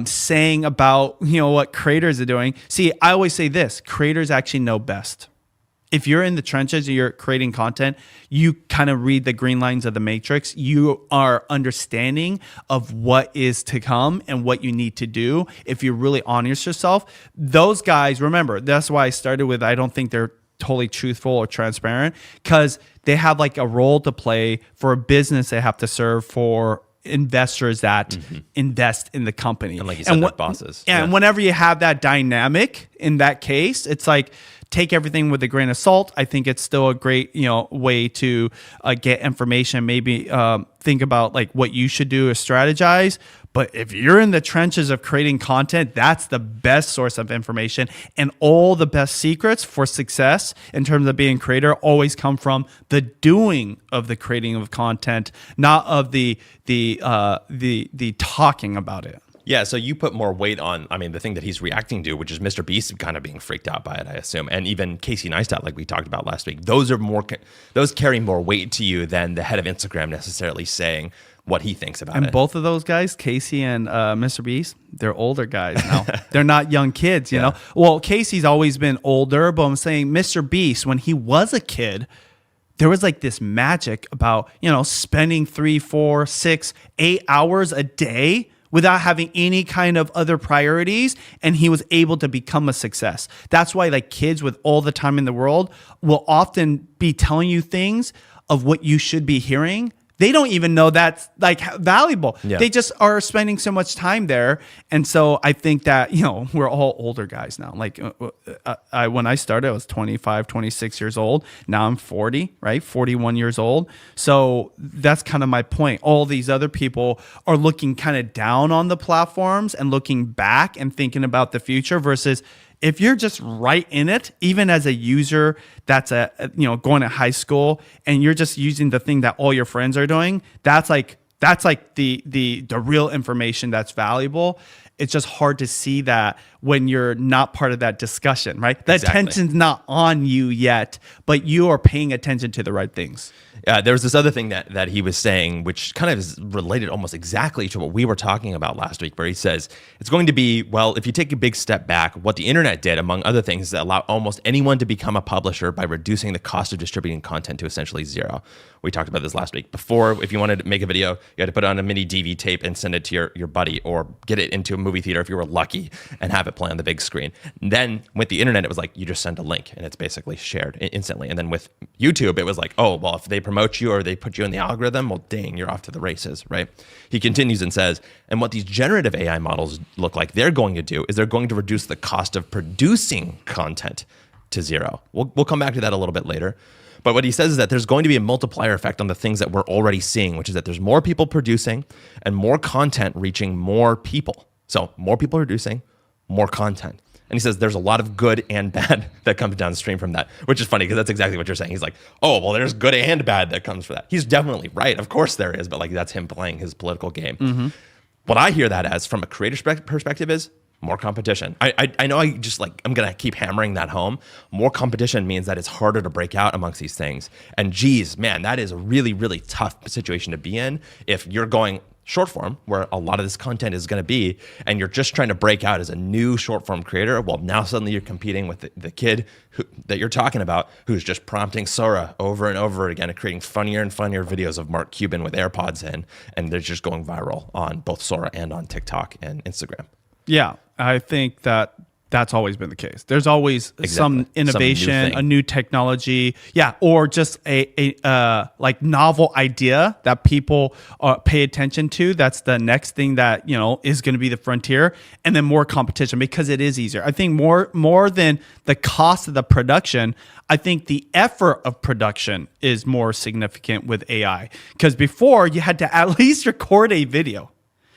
saying about what creators are doing. See, I always say this: creators actually know best. if you're in the trenches and you're creating content, you kind of read the green lines of the matrix. You are understanding of what is to come and what you need to do. If you're really honest yourself, those guys, remember, that's why I started with, I don't think they're totally truthful or transparent, because they have like a role to play for a business they have to serve for investors that invest in the company. And like you said, they're bosses. And whenever you have that dynamic in that case, it's like, take everything with a grain of salt. I think it's still a great, way to get information. Maybe think about like what you should do or strategize. But if you're in the trenches of creating content, that's the best source of information. And all the best secrets for success in terms of being a creator always come from the doing of the creating of content, not of the talking about it. Yeah, so you put more weight on, the thing that he's reacting to, which is Mr. Beast kind of being freaked out by it, I assume, and even Casey Neistat, like we talked about last week. Those carry more weight to you than the head of Instagram necessarily saying what he thinks about it. And both of those guys, Casey and Mr. Beast, they're older guys now. They're not young kids, you know? Well, Casey's always been older, but I'm saying Mr. Beast, when he was a kid, there was like this magic about, spending 3, 4, 6, 8 hours a day without having any kind of other priorities, and he was able to become a success. That's why like kids with all the time in the world will often be telling you things of what you should be hearing. They don't even know that's like valuable. Yeah. They just are spending so much time there. And so I think that, we're all older guys now. Like when I started, I was 25, 26 years old. Now I'm 40, right? 41 years old. So that's kind of my point. All these other people are looking kind of down on the platforms and looking back and thinking about the future versus if you're just right in it, even as a user that's going to high school and you're just using the thing that all your friends are doing, that's like the real information that's valuable. It's just hard to see that when you're not part of that discussion, right? The attention's not on you yet, but you are paying attention to the right things. There was this other thing that he was saying, which kind of is related almost exactly to what we were talking about last week, where he says it's going to be, well, if you take a big step back, what the internet did, among other things, is that allow almost anyone to become a publisher by reducing the cost of distributing content to essentially zero. We talked about this last week. Before, if you wanted to make a video, you had to put it on a mini DV tape and send it to your buddy, or get it into a movie theater if you were lucky and have it play on the big screen. And then with the internet, it was like you just send a link and it's basically shared instantly. And then with YouTube, it was like, oh, well, if they promote you or they put you in the algorithm, well, dang, you're off to the races, right? He continues and says, and what these generative AI models look like they're going to do is they're going to reduce the cost of producing content to zero. We'll come back to that a little bit later. But what he says is that there's going to be a multiplier effect on the things that we're already seeing, which is that there's more people producing and more content reaching more people. So more people producing, more content. And he says there's a lot of good and bad that comes downstream from that, which is funny because that's exactly what you're saying. He's like, oh, well, there's good and bad that comes from that. He's definitely right. Of course there is, but like that's him playing his political game. Mm-hmm. What I hear that as from a creator's perspective is more competition. I know I'm going to keep hammering that home. More competition means that it's harder to break out amongst these things. And geez, man, that is a really, really tough situation to be in if you're going short form, where a lot of this content is going to be, and you're just trying to break out as a new short form creator. Well, now suddenly you're competing with the kid that you're talking about, who's just prompting Sora over and over again and creating funnier and funnier videos of Mark Cuban with AirPods in, and they're just going viral on both Sora and on TikTok and Instagram. Yeah, I think that's always been the case. There's always some innovation, a new technology, or just a like novel idea that people pay attention to. That's the next thing that is going to be the frontier, and then more competition because it is easier. I think more than the cost of the production, I think the effort of production is more significant with AI, because before you had to at least record a video.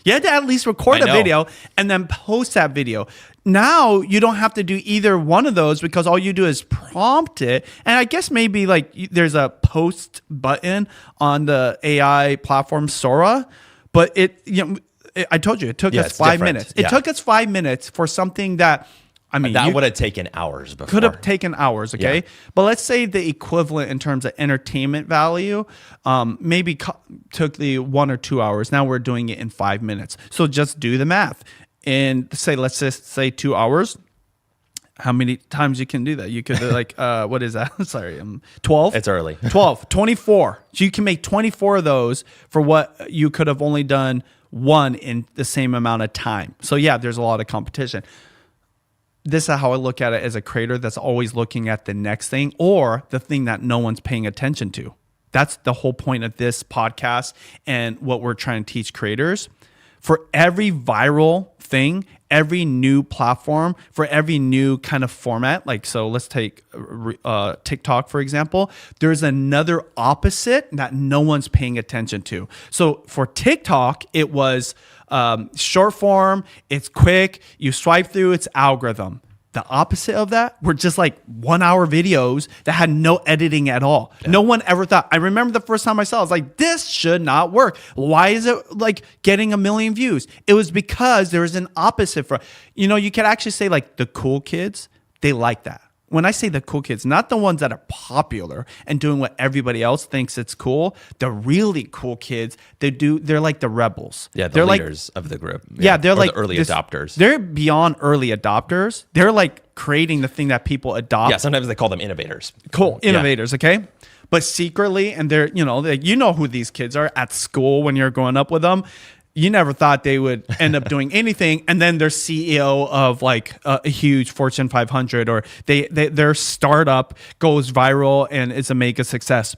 You had to at least record a video and then post that video. Now you don't have to do either one of those because all you do is prompt it. And I guess maybe like there's a post button on the AI platform Sora, but I told you it took us 5 minutes. It took us 5 minutes for something that that would have taken hours before. Could have taken hours, okay? Yeah. But let's say the equivalent in terms of entertainment value maybe took the 1 or 2 hours. Now we're doing it in 5 minutes. So just do the math. And let's just say 2 hours. How many times you can do that? You could like, what is that? Sorry, 12? It's early. 12, 24. So you can make 24 of those for what you could have only done one in the same amount of time. So yeah, there's a lot of competition. This is how I look at it as a creator that's always looking at the next thing or the thing that no one's paying attention to. That's the whole point of this podcast and what we're trying to teach creators. For every viral thing, every new platform, for every new kind of format, like, so let's take TikTok, for example, there's another opposite that no one's paying attention to. So for TikTok, it was short form, it's quick, you swipe through its algorithm. The opposite of that were just like 1 hour videos that had no editing at all. Yeah. No one ever thought. I remember the first time I saw it, I was like, this should not work. Why is it like getting 1 million views? It was because there was an opposite for, you could actually say like the cool kids, they like that. When I say the cool kids, not the ones that are popular and doing what everybody else thinks it's cool. The really cool kids, they're like the rebels. Yeah, they're leaders of the group. Yeah, they're or like the early adopters. They're beyond early adopters. They're like creating the thing that people adopt. Yeah, sometimes they call them innovators. Cool, innovators, okay? But secretly, and they're, who these kids are at school when you're growing up with them. You never thought they would end up doing anything, and then they're CEO of like a huge Fortune 500, or their startup goes viral and it's a mega success.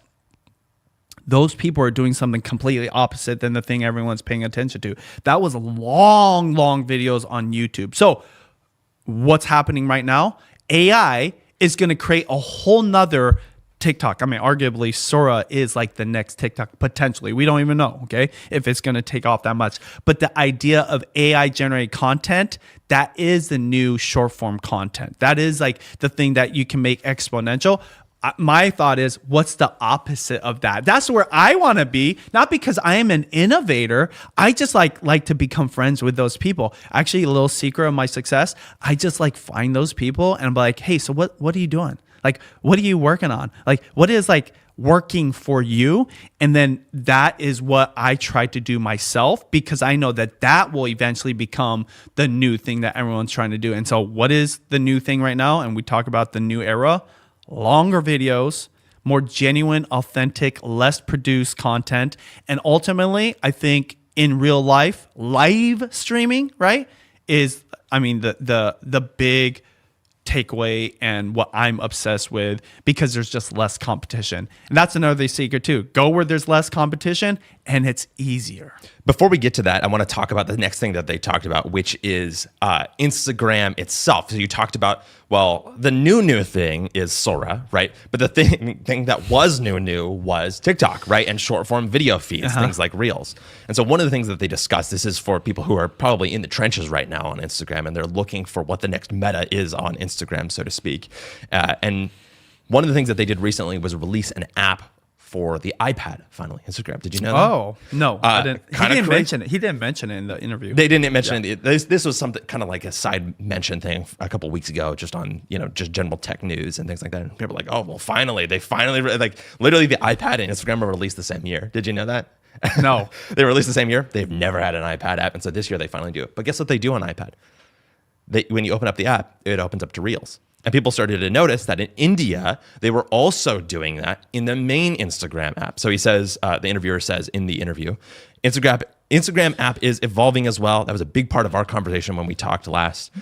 Those people are doing something completely opposite than the thing everyone's paying attention to. That was long videos on YouTube. So what's happening right now? AI is going to create a whole nother TikTok. I mean, arguably, Sora is like the next TikTok, potentially. We don't even know, okay, if it's going to take off that much. But the idea of AI-generated content, that is the new short-form content. That is like the thing that you can make exponential. My thought is, what's the opposite of that? That's where I want to be, not because I am an innovator. I just like to become friends with those people. Actually, a little secret of my success, I just like find those people and be like, hey, so what are you doing? Like, what are you working on? Like, what is like working for you? And then that is what I try to do myself, because I know that will eventually become the new thing that everyone's trying to do. And so what is the new thing right now? And we talk about the new era, longer videos, more genuine, authentic, less produced content. And ultimately, I think in real life, live streaming, right, is, I mean, the big takeaway and what I'm obsessed with, because there's just less competition. And that's another secret too. Go where there's less competition and it's easier. Before we get to that, I want to talk about the next thing that they talked about, which is Instagram itself. So you talked about, well, the new thing is Sora, right? But the thing that was new was TikTok, right? And short form video feeds, things like Reels. And so one of the things that they discussed, this is for people who are probably in the trenches right now on Instagram, and they're looking for what the next meta is on Instagram, so to speak. And one of the things that they did recently was release an app for the iPad, finally, Instagram. Did you know that? Oh, no, I didn't. He didn't crazy. mention it. He didn't mention it in the interview. They didn't mention it. This was something kind of like a side mention thing a couple weeks ago, just on, just general tech news and things like that. And people were like, oh, well, they finally, like literally the iPad and Instagram were released the same year. Did you know that? No. They were released the same year. They've never had an iPad app. And so this year they finally do it. But guess what they do on iPad? When you open up the app, it opens up to Reels. And people started to notice that in India, they were also doing that in the main Instagram app. So he says, the interviewer says in the interview, Instagram app is evolving as well. That was a big part of our conversation when we talked last.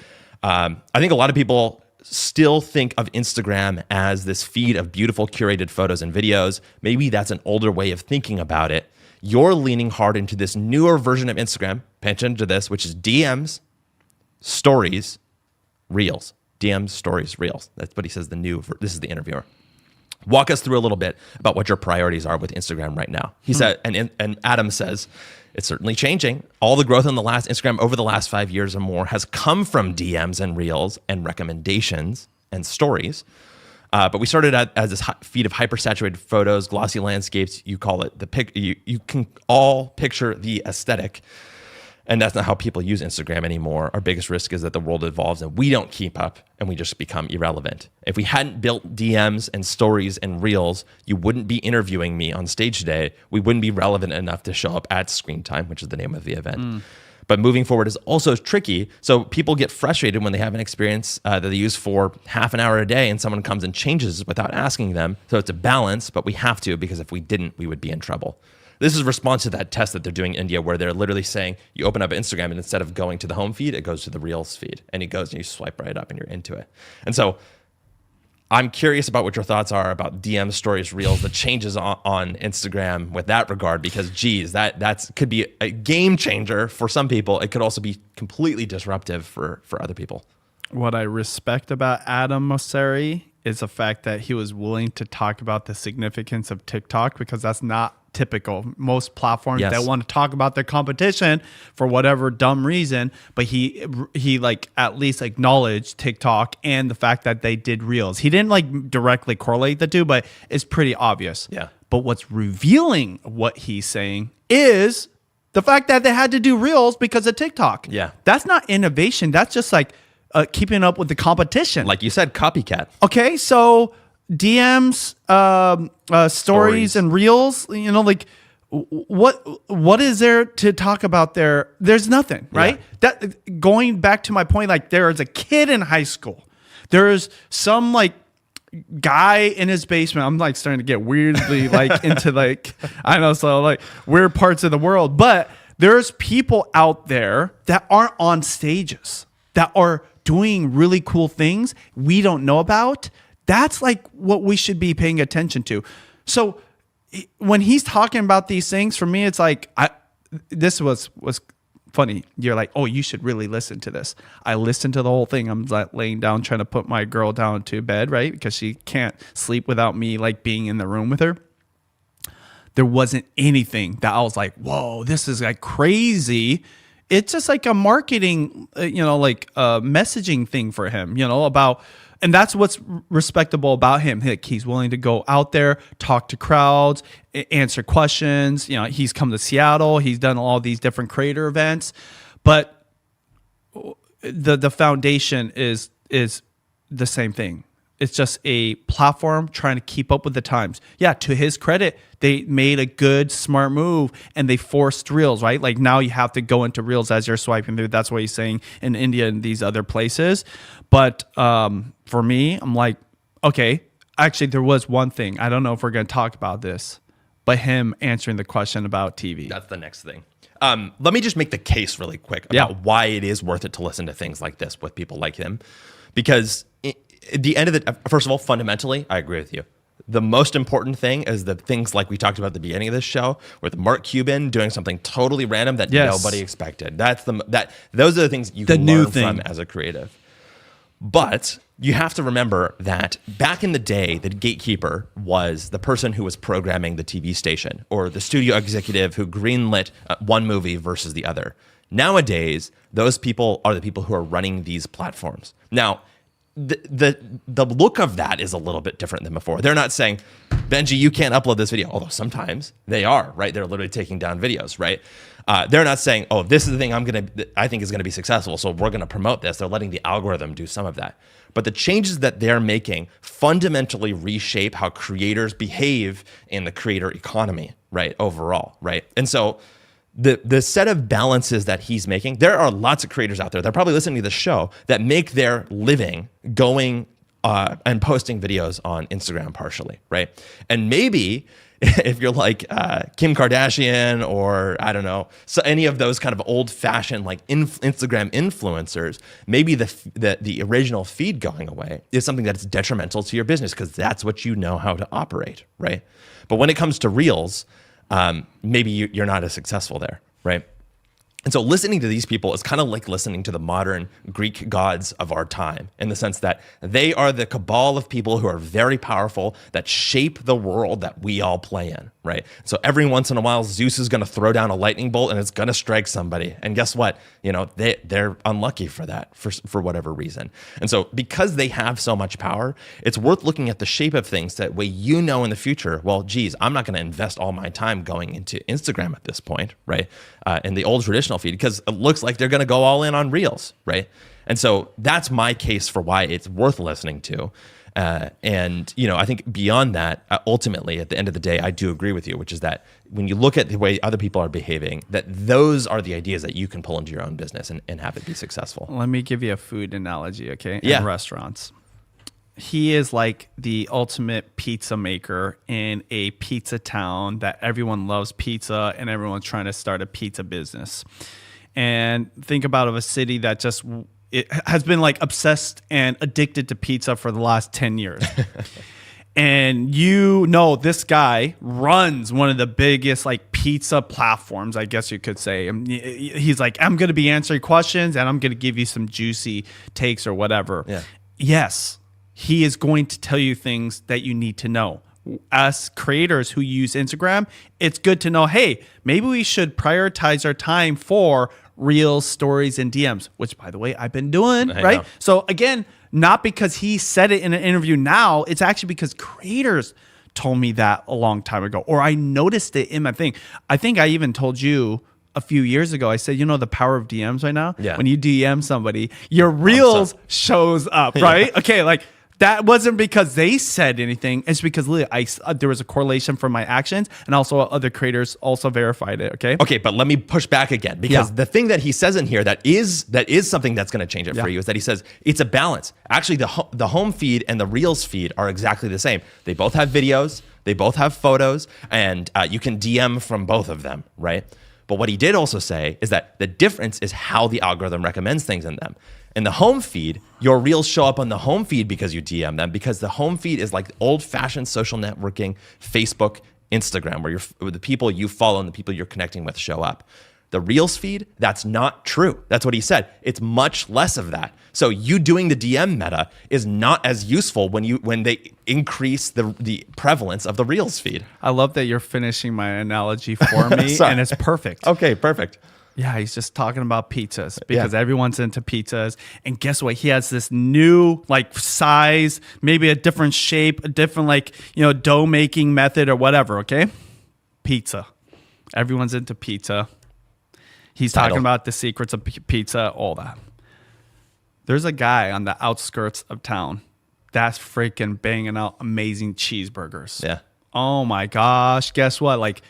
I think a lot of people still think of Instagram as this feed of beautiful curated photos and videos. Maybe that's an older way of thinking about it. You're leaning hard into this newer version of Instagram. Pay attention to this, which is DMs, stories, Reels. DMs, stories, Reels. That's what he says. This is the interviewer. Walk us through a little bit about what your priorities are with Instagram right now. He said, and Adam says, it's certainly changing. All the growth on the last Instagram over the last 5 years or more has come from DMs and Reels and recommendations and stories. But we started out as this feed of hyper-saturated photos, glossy landscapes. You call it you can all picture the aesthetic. And that's not how people use Instagram anymore. Our biggest risk is that the world evolves and we don't keep up and we just become irrelevant. If we hadn't built DMs and stories and Reels, you wouldn't be interviewing me on stage today. We wouldn't be relevant enough to show up at Screen Time, which is the name of the event. But moving forward is also tricky. So people get frustrated when they have an experience that they use for half an hour a day and someone comes and changes without asking them. So it's a balance, but we have to, because if we didn't, we would be in trouble. This is a response to that test that they're doing in India, where they're literally saying you open up Instagram and instead of going to the home feed, it goes to the Reels feed, and it goes and you swipe right up and you're into it. And so I'm curious about what your thoughts are about DM stories, Reels, the changes on Instagram with that regard, because geez, that could be a game changer for some people. It could also be completely disruptive for other people. What I respect about Adam Mosseri is the fact that he was willing to talk about the significance of TikTok, because that's not typical. Most platforms that want to talk about their competition for whatever dumb reason, but he like at least acknowledged TikTok and the fact that they did Reels. He didn't like directly correlate the two, but it's pretty obvious. Yeah. But what's revealing what he's saying is the fact that they had to do Reels because of TikTok. Yeah. That's not innovation. That's just like keeping up with the competition. Like you said, copycat. Okay, so DMs, stories, and Reels. You know, like what is there to talk about there? There's nothing, right? Yeah. That going back to my point, like there is a kid in high school. There is some like guy in his basement. I'm like starting to get weirdly like into like I don't know, so like weird parts of the world. But there's people out there that aren't on stages, that are doing really cool things we don't know about. That's like what we should be paying attention to. So when he's talking about these things, for me, it's like, this was funny. You're like, oh, you should really listen to this. I listened to the whole thing. I'm like laying down, trying to put my girl down to bed, right? Because she can't sleep without me like being in the room with her. There wasn't anything that I was like, whoa, this is like crazy. It's just like a marketing, like a messaging thing for him, about, and that's what's respectable about him. Like he's willing to go out there, talk to crowds, answer questions. He's come to Seattle. He's done all these different creator events, but the foundation is the same thing. It's just a platform trying to keep up with the times. Yeah, to his credit, they made a good, smart move and they forced Reels, right? Like now you have to go into Reels as you're swiping through. That's what he's saying in India and these other places. But for me, I'm like, okay, actually there was one thing. I don't know if we're going to talk about this, but him answering the question about TV. That's the next thing. Let me just make the case really quick about why it is worth it to listen to things like this with people like him. Because at the end of it, first of all, fundamentally, I agree with you. The most important thing is the things like we talked about at the beginning of this show with Mark Cuban doing something totally random that nobody expected. Those are the things you can learn from as a creative. But you have to remember that back in the day, the gatekeeper was the person who was programming the TV station or the studio executive who greenlit one movie versus the other. Nowadays, those people are the people who are running these platforms. Now, the look of that is a little bit different than before. They're not saying, Benji, you can't upload this video. Although sometimes they are, right? They're literally taking down videos, right? They're not saying, oh, this is the thing I think is going to be successful, so we're going to promote this. They're letting the algorithm do some of that. But the changes that they're making fundamentally reshape how creators behave in the creator economy, right? Overall, right? And so the set of balances that he's making, there are lots of creators out there that are probably listening to this show that make their living going and posting videos on Instagram partially, right? And maybe if you're like Kim Kardashian or I don't know, so any of those kind of old-fashioned like Instagram influencers, maybe the original feed going away is something that's detrimental to your business because that's what you know how to operate, right? But when it comes to Reels, maybe you're not as successful there, right? And so listening to these people is kind of like listening to the modern Greek gods of our time in the sense that they are the cabal of people who are very powerful that shape the world that we all play in, right? So every once in a while, Zeus is going to throw down a lightning bolt and it's going to strike somebody. And guess what? They're unlucky for that for whatever reason. And so because they have so much power, it's worth looking at the shape of things that way in the future, well, geez, I'm not going to invest all my time going into Instagram at this point, right? In the old traditional feed because it looks like they're going to go all in on Reels, right? And so that's my case for why it's worth listening to. And, I think beyond that, ultimately, at the end of the day, I do agree with you, which is that when you look at the way other people are behaving, that those are the ideas that you can pull into your own business and have it be successful. Let me give you a food analogy, okay? Yeah. In restaurants. He is like the ultimate pizza maker in a pizza town that everyone loves pizza and everyone's trying to start a pizza business. And think about a city that just it has been like obsessed and addicted to pizza for the last 10 years. And this guy runs one of the biggest like pizza platforms, I guess you could say. And he's like, I'm going to be answering questions and I'm going to give you some juicy takes or whatever. Yeah. Yes, he is going to tell you things that you need to know. As creators who use Instagram, it's good to know, hey, maybe we should prioritize our time for Reels, stories, and DMs, which, by the way, I've been doing, right? Know. So again, not because he said it in an interview now, it's actually because creators told me that a long time ago, or I noticed it in my thing. I think I even told you a few years ago, I said, the power of DMs right now? Yeah. When you DM somebody, your Reels shows up, right? Yeah. Okay, like, that wasn't because they said anything. It's because literally there was a correlation from my actions, and also other creators also verified it. Okay, but let me push back again, because the thing that he says in here that is something that's going to change it for you is that he says it's a balance. Actually, the home feed and the Reels feed are exactly the same. They both have videos, they both have photos, and you can DM from both of them, right? But what he did also say is that the difference is how the algorithm recommends things in them. In the home feed, your Reels show up on the home feed because you DM them, because the home feed is like old-fashioned social networking, Facebook, Instagram, where the people you follow and the people you're connecting with show up. The Reels feed, that's not true. That's what he said. It's much less of that. So you doing the DM meta is not as useful when they increase the prevalence of the Reels feed. I love that you're finishing my analogy for me, and it's perfect. Okay, perfect. Yeah, he's just talking about pizzas because everyone's into pizzas. And guess what? He has this new like size, maybe a different shape, a different dough making method or whatever, okay? Pizza. Everyone's into pizza. He's talking about the secrets of pizza, all that. There's a guy on the outskirts of town that's freaking banging out amazing cheeseburgers. Yeah. Oh my gosh. Guess what? Like,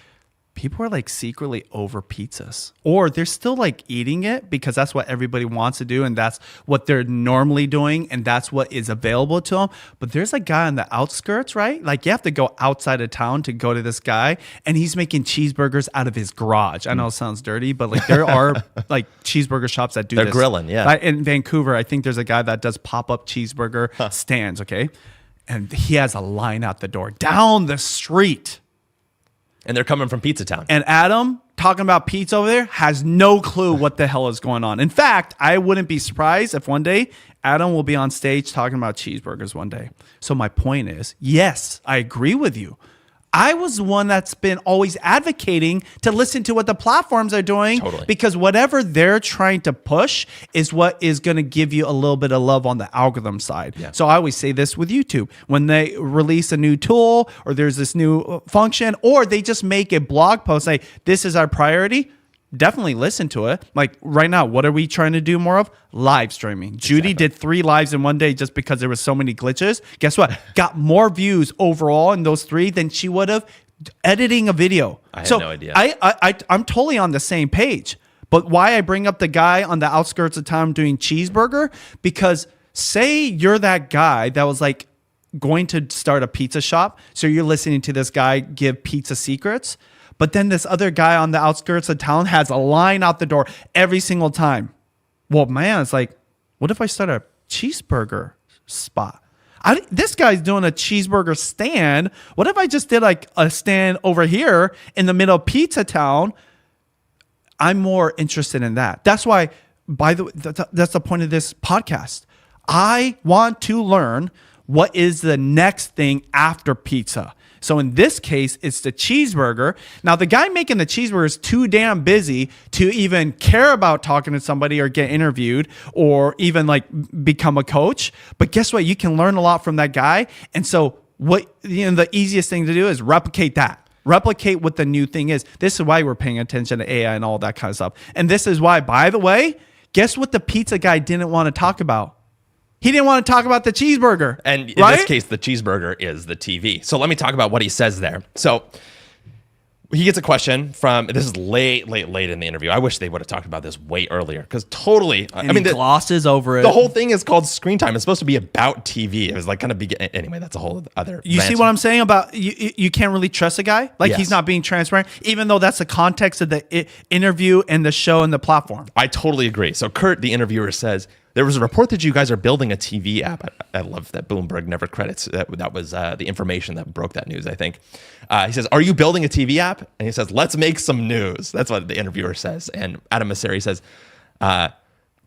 people are like secretly over pizzas, or they're still like eating it because that's what everybody wants to do. And that's what they're normally doing. And that's what is available to them. But there's a guy on the outskirts, right? Like you have to go outside of town to go to this guy, and he's making cheeseburgers out of his garage. I know it sounds dirty, but like there are like cheeseburger shops that do They're this. grilling. Yeah. Like in Vancouver, I think there's a guy that does pop-up cheeseburger stands. Okay. And he has a line out the door down the street. And they're coming from Pizza Town. And Adam, talking about pizza over there, has no clue what the hell is going on. In fact, I wouldn't be surprised if one day Adam will be on stage talking about cheeseburgers one day. So my point is, yes, I agree with you. I was the one that's been always advocating to listen to what the platforms are doing. Totally. Because whatever they're trying to push is what is going to give you a little bit of love on the algorithm side. Yeah. So I always say this with YouTube. When they release a new tool or there's this new function, or they just make a blog post, say, this is our priority, definitely listen to it. Like right now, what are we trying to do more of? Live streaming. Exactly. Judy did 3 lives in one day just because there was so many glitches. Guess what? Got more views overall in those 3 than she would have editing a video. I had no idea. I'm totally on the same page. But why I bring up the guy on the outskirts of town doing cheeseburger? Because say you're that guy that was like going to start a pizza shop. So you're listening to this guy give pizza secrets. But then this other guy on the outskirts of town has a line out the door every single time. Well, man, it's like, what if I start a cheeseburger spot? This guy's doing a cheeseburger stand. What if I just did like a stand over here in the middle of Pizza Town? I'm more interested in that. That's why, that's the point of this podcast. I want to learn what is the next thing after pizza. So in this case, it's the cheeseburger. Now, the guy making the cheeseburger is too damn busy to even care about talking to somebody or get interviewed or even like become a coach. But guess what? You can learn a lot from that guy. And so the easiest thing to do is replicate that. Replicate what the new thing is. This is why we're paying attention to AI and all that kind of stuff. And this is why, by the way, Guess what the pizza guy didn't want to talk about? He didn't want to talk about the cheeseburger. And in this case, the cheeseburger is the TV. So let me talk about what he says there. So he gets a question from, this is late in the interview. I wish they would have talked about this way earlier because totally, he glosses over it. The whole thing is called screen time. It's supposed to be about TV. It was like kind of anyway, that's a whole other You rant. see what I'm saying about you can't really trust a guy? Like Yes. he's not being transparent, even though that's the context of the interview and the show and the platform. I totally agree. So Kurt, the interviewer, says, there was a report that you guys are building a TV app. I love that Bloomberg never credits. That was the information that broke that news, I think. He says, are you building a TV app? And he says, let's make some news. That's what the interviewer says. And Adam Mosseri says,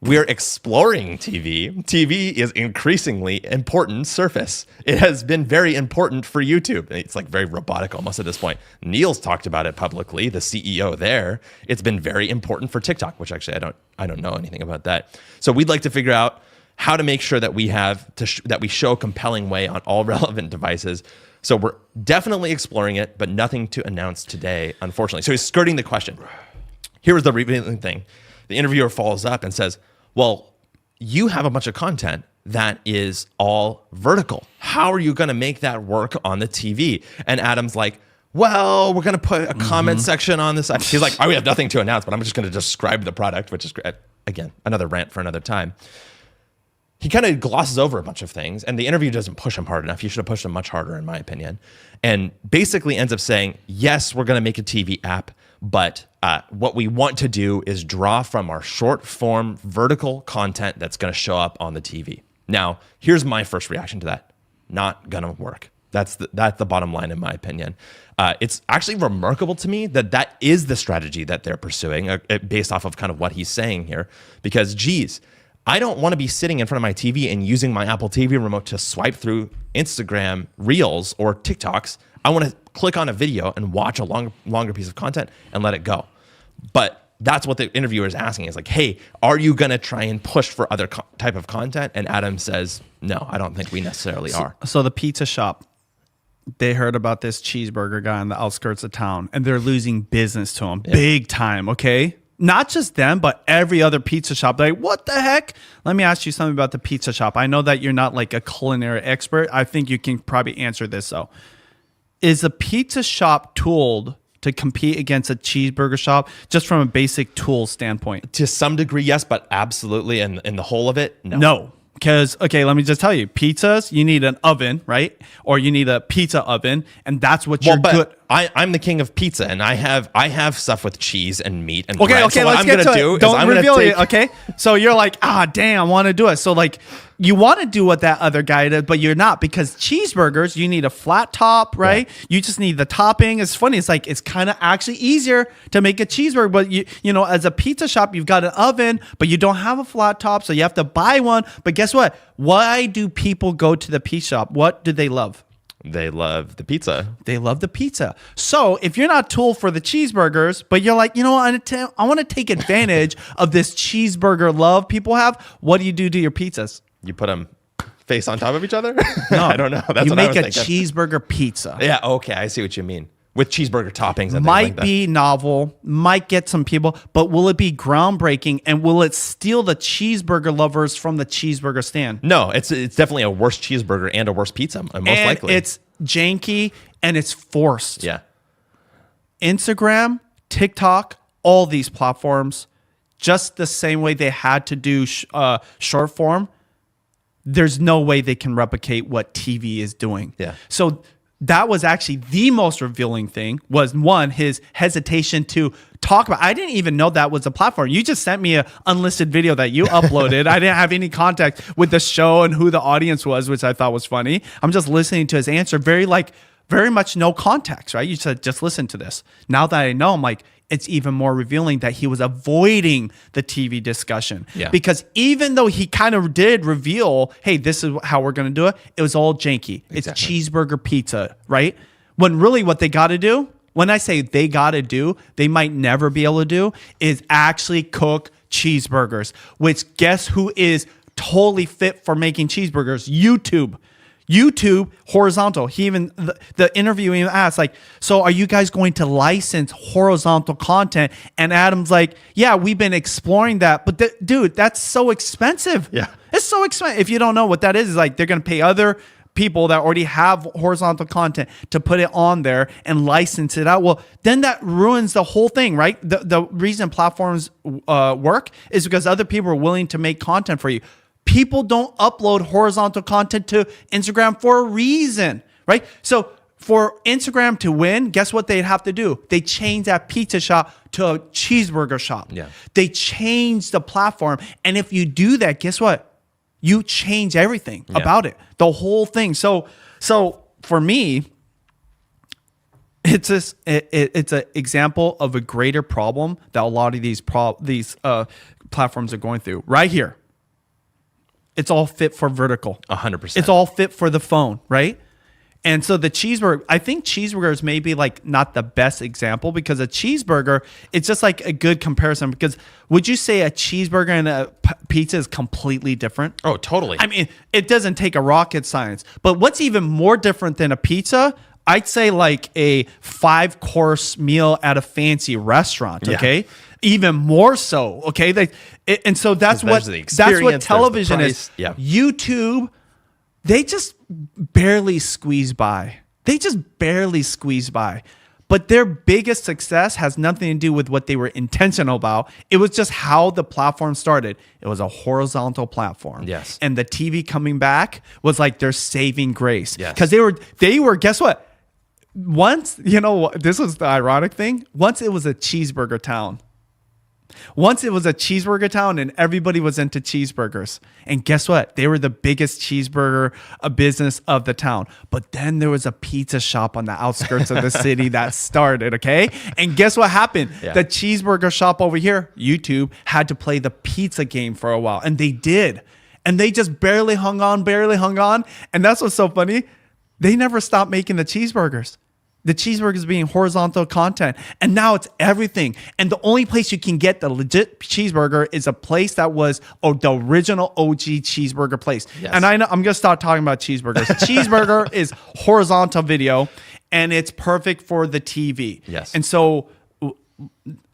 we're exploring TV. TV is increasingly important surface. It has been very important for YouTube. It's like very robotic almost at this point. Neil's talked about it publicly, the CEO there. It's been very important for TikTok, which actually I don't know anything about that. So we'd like to figure out how to make sure that we have that we show a compelling way on all relevant devices. So we're definitely exploring it, but nothing to announce today, unfortunately. So he's skirting the question. Here was the revealing thing. The interviewer follows up and says, well, you have a bunch of content that is all vertical. How are you going to make that work on the TV? And Adam's like, well, we're going to put a comment section on this. He's like, we have nothing to announce, but I'm just going to describe the product, which is, again, another rant for another time. He kind of glosses over a bunch of things, and the interview doesn't push him hard enough. You should have pushed him much harder, in my opinion. And basically ends up saying, yes, we're going to make a TV app, but what we want to do is draw from our short form vertical content that's going to show up on the TV. Now, here's my first reaction to that. Not going to work. That's the bottom line, in my opinion. It's actually remarkable to me that is the strategy that they're pursuing based off of kind of what he's saying here. Because, geez, I don't want to be sitting in front of my TV and using my Apple TV remote to swipe through Instagram Reels or TikToks. I want to click on a video and watch a longer piece of content and let it go. But that's what the interviewer is asking is like, hey, are you going to try and push for other type of content? And Adam says, no, I don't think we necessarily are. So the pizza shop, they heard about this cheeseburger guy on the outskirts of town, and they're losing business to him big time, okay? Not just them, but every other pizza shop. They're like, what the heck? Let me ask you something about the pizza shop. I know that you're not like a culinary expert. I think you can probably answer this, though. Is a pizza shop tooled to compete against a cheeseburger shop just from a basic tool standpoint? To some degree, yes, but absolutely. And in the whole of it, no. No. Because, okay, let me just tell you, pizzas, you need an oven, right? Or you need a pizza oven, and that's what you're good. I'm the king of pizza, and I have stuff with cheese and meat and okay, bread. Okay, so let's get to it. Don't reveal it, okay? So you're like, damn, I want to do it. So like, you want to do what that other guy did, but you're not, because cheeseburgers, you need a flat top, right? Yeah. You just need the topping. It's funny. It's like, it's kind of actually easier to make a cheeseburger, but you know, as a pizza shop, you've got an oven, but you don't have a flat top, so you have to buy one. But guess what? Why do people go to the pizza shop? What do they love? They love the pizza. They love the pizza. So if you're not tool for the cheeseburgers, but you're like, you know what, I want to take advantage of this cheeseburger love people have, what do you do to your pizzas? You put them face on top of each other? No. I don't know. That's you what make I was a thinking. cheeseburger pizza. Yeah, okay. I see what you mean. With cheeseburger toppings. And might things like be novel, might get some people, but will it be groundbreaking, and will it steal the cheeseburger lovers from the cheeseburger stand? No, it's definitely a worse cheeseburger and a worse pizza, most likely. It's janky and it's forced. Yeah. Instagram, TikTok, all these platforms, just the same way they had to do short form, there's no way they can replicate what TV is doing. Yeah. So that was actually the most revealing thing, was one, his hesitation to talk about. I didn't even know that was a platform. You just sent me an unlisted video that you uploaded. I didn't have any contact with the show and who the audience was, which I thought was funny. I'm just listening to his answer, very much no context, right? You said, just listen to this. Now that I know, I'm like, it's even more revealing that he was avoiding the TV discussion. Yeah. Because even though he kind of did reveal, hey, this is how we're going to do it, it was all janky. Exactly. It's cheeseburger pizza, right? When really what they got to do, when I say they got to do, they might never be able to do, is actually cook cheeseburgers, which guess who is totally fit for making cheeseburgers? YouTube. YouTube, horizontal. He even, the interview even asked, like, so are you guys going to license horizontal content? And Adam's like, yeah, we've been exploring that. But dude, that's so expensive. Yeah. It's so expensive. If you don't know what that is like they're going to pay other people that already have horizontal content to put it on there and license it out. Well, then that ruins the whole thing, right? The reason platforms work is because other people are willing to make content for you. People don't upload horizontal content to Instagram for a reason, right? So for Instagram to win, guess what they'd have to do? They change that pizza shop to a cheeseburger shop. Yeah. They change the platform. And if you do that, guess what? You change everything about it, the whole thing. So for me, it's an example of a greater problem that a lot of these platforms are going through. Right here, it's all fit for vertical. 100%. It's all fit for the phone, right? And so the cheeseburger, I think cheeseburgers may be like not the best example because a cheeseburger, it's just like a good comparison because would you say a cheeseburger and a pizza is completely different? Oh, totally. I mean, it doesn't take a rocket science. But what's even more different than a pizza? I'd say like a 5-course meal at a fancy restaurant, okay? Even more so, okay? And so that's what television is. Yeah. YouTube, they just barely squeeze by. But their biggest success has nothing to do with what they were intentional about. It was just how the platform started. It was a horizontal platform. Yes. And the TV coming back was like their saving grace. Yes. Because they were, guess what? Once, this was the ironic thing. Once it was a cheeseburger town. And everybody was into cheeseburgers. And guess what? They were the biggest cheeseburger business of the town. But then there was a pizza shop on the outskirts of the city that started, okay? And guess what happened? Yeah. The cheeseburger shop over here, YouTube, had to play the pizza game for a while. And they did. And they just barely hung on. And that's what's so funny. They never stopped making the cheeseburgers. The cheeseburgers being horizontal content. And now it's everything. And the only place you can get the legit cheeseburger is a place that was the original OG cheeseburger place. Yes. And I'm going to start talking about cheeseburgers. Cheeseburger is horizontal video and it's perfect for the TV. Yes. And so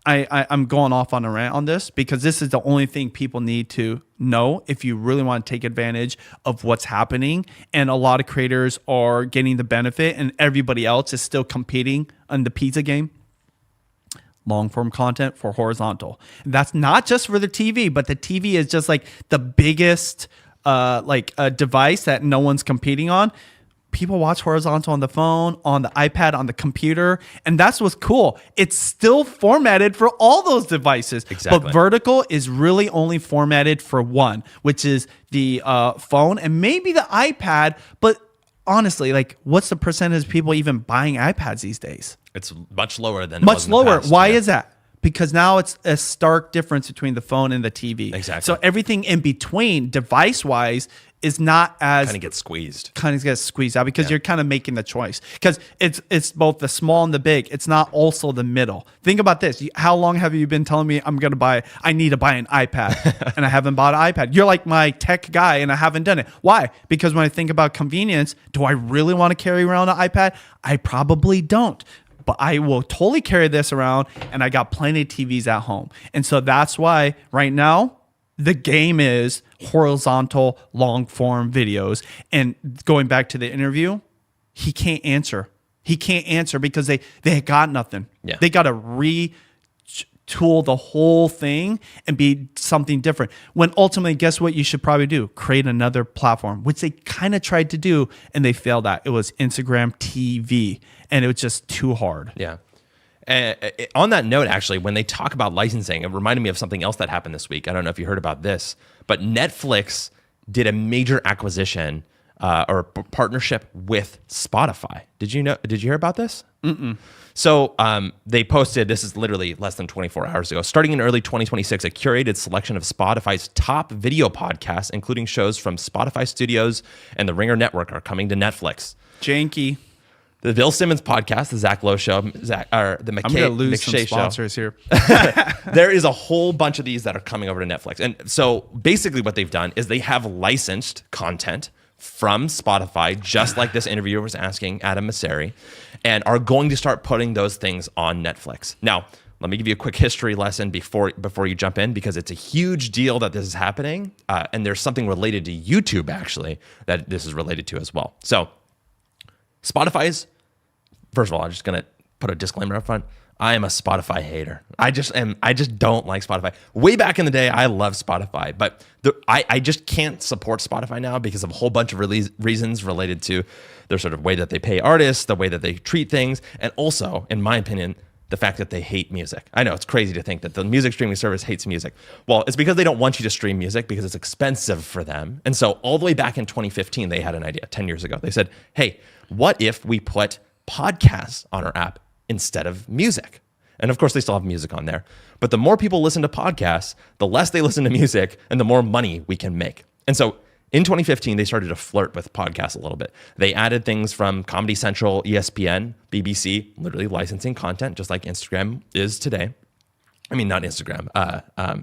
I'm going off on a rant on this because this is the only thing people need to know if you really want to take advantage of what's happening. And a lot of creators are getting the benefit and everybody else is still competing on the pizza game. Long form content for horizontal. And that's not just for the TV, but the TV is just like the biggest device that no one's competing on. People watch horizontal on the phone, on the iPad, on the computer, and that's what's cool. It's still formatted for all those devices. Exactly. But vertical is really only formatted for one, which is the phone and maybe the iPad. But honestly, like, what's the percentage of people even buying iPads these days? It's much lower than it was in the past. Why is that? Because now it's a stark difference between the phone and the TV. Exactly. So everything in between, device-wise, is not as kind of gets squeezed out because you're kind of making the choice because it's both the small and the big. It's not also the middle. Think about this. How long have you been telling me I need to buy an iPad and I haven't bought an iPad? You're like my tech guy and I haven't done it. Why? Because when I think about convenience, do I really want to carry around an iPad? I probably don't. But I will totally carry this around and I got plenty of TVs at home. And so that's why right now the game is horizontal long form videos. And going back to the interview, he can't answer. Because they got nothing. Yeah. They got to retool the whole thing and be something different. When ultimately, guess what you should probably do? Create another platform, which they kind of tried to do and they failed at. It was Instagram TV. And it was just too hard. Yeah. On that note, actually, when they talk about licensing, it reminded me of something else that happened this week. I don't know if you heard about this, but Netflix did a major acquisition or partnership with Spotify. Did you hear about this? Mm-mm. So they posted, this is literally less than 24 hours ago, starting in early 2026, a curated selection of Spotify's top video podcasts, including shows from Spotify Studios and the Ringer Network, are coming to Netflix. Janky. The Bill Simmons podcast, the Zach Lowe show, or the McKay, I'm going to lose some McShay sponsors show. here. There is a whole bunch of these that are coming over to Netflix. And so basically what they've done is they have licensed content from Spotify, just like this interviewer was asking Adam Mosseri, and are going to start putting those things on Netflix. Now, let me give you a quick history lesson before you jump in, because it's a huge deal that this is happening, and there's something related to YouTube, actually, that this is related to as well. So Spotify's, first of all, I'm just going to put a disclaimer up front. I am a Spotify hater. I just don't like Spotify. Way back in the day, I loved Spotify, but I just can't support Spotify now because of a whole bunch of reasons related to their sort of way that they pay artists, the way that they treat things, and also, in my opinion, the fact that they hate music. I know it's crazy to think that the music streaming service hates music. Well, it's because they don't want you to stream music because it's expensive for them. And so all the way back in 2015, they had an idea 10 years ago. They said, hey, what if we put podcasts on our app instead of music? And of course, they still have music on there. But the more people listen to podcasts, the less they listen to music, and the more money we can make. And so in 2015, they started to flirt with podcasts a little bit. They added things from Comedy Central, ESPN, BBC, literally licensing content, just like Instagram is today. I mean, not Instagram,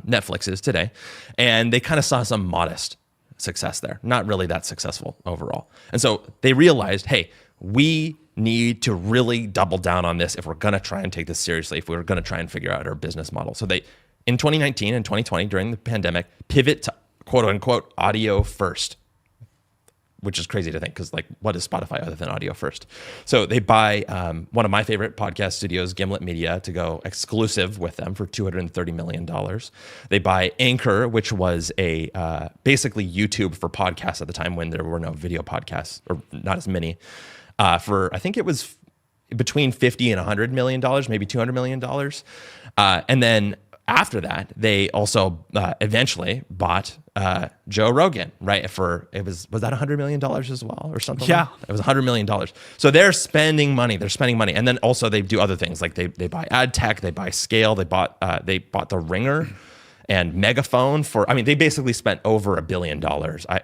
Netflix is today. And they kind of saw some modest success there. Not really that successful overall. And so they realized, hey, we need to really double down on this if we're going to try and take this seriously, if we're going to try and figure out our business model. So they, in 2019 and 2020, during the pandemic, pivot to quote unquote audio first, which is crazy to think because, like, what is Spotify other than audio first? So they buy one of my favorite podcast studios, Gimlet Media, to go exclusive with them for $230 million. They buy Anchor, which was a basically YouTube for podcasts at the time when there were no video podcasts, or not as many, for I think it was between $50 and $100 million, maybe $200 million. And then after that, they also eventually bought Joe Rogan, right? Was that $100 million as well, or something? Yeah, it was $100 million. So they're spending money. And then also they do other things, like they buy ad tech, they buy scale, they bought The Ringer and Megaphone they basically spent over $1 billion,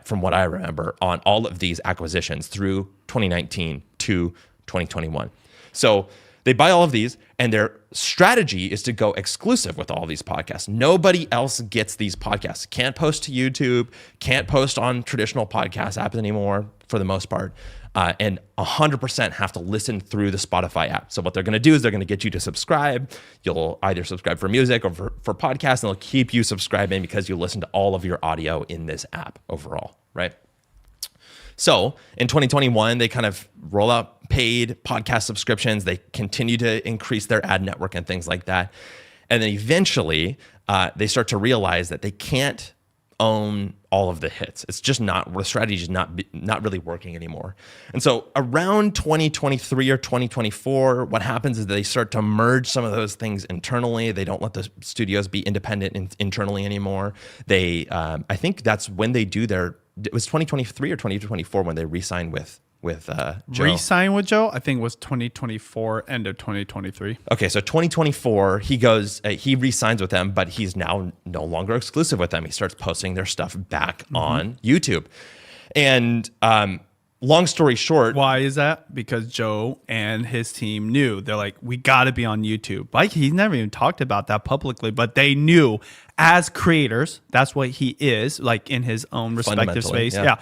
from what I remember, on all of these acquisitions through 2019 to 2021. So they buy all of these, and their strategy is to go exclusive with all these podcasts. Nobody else gets these podcasts. Can't post to YouTube, can't post on traditional podcast apps anymore for the most part, and 100% have to listen through the Spotify app. So what they're going to do is they're going to get you to subscribe. You'll either subscribe for music or for podcasts, and they'll keep you subscribing because you listen to all of your audio in this app overall, right? So in 2021, they kind of roll out paid podcast subscriptions. They continue to increase their ad network and things like that. And then eventually they start to realize that they can't own all of the hits. It's just not, the strategy is not really working anymore. And so around 2023 or 2024, what happens is they start to merge some of those things internally. They don't let the studios be independent internally anymore. They, I think that's when they do it was 2023 or 2024 when they re-signed with Joe. Re-sign with Joe, I think, was 2024, end of 2023. Okay, so 2024, he goes, he re-signs with them, but he's now no longer exclusive with them. He starts posting their stuff back on YouTube. And long story short. Why is that? Because Joe and his team knew. They're like, we got to be on YouTube. Like, he's never even talked about that publicly, but they knew as creators, that's what he is, like in his own respective space. Yeah.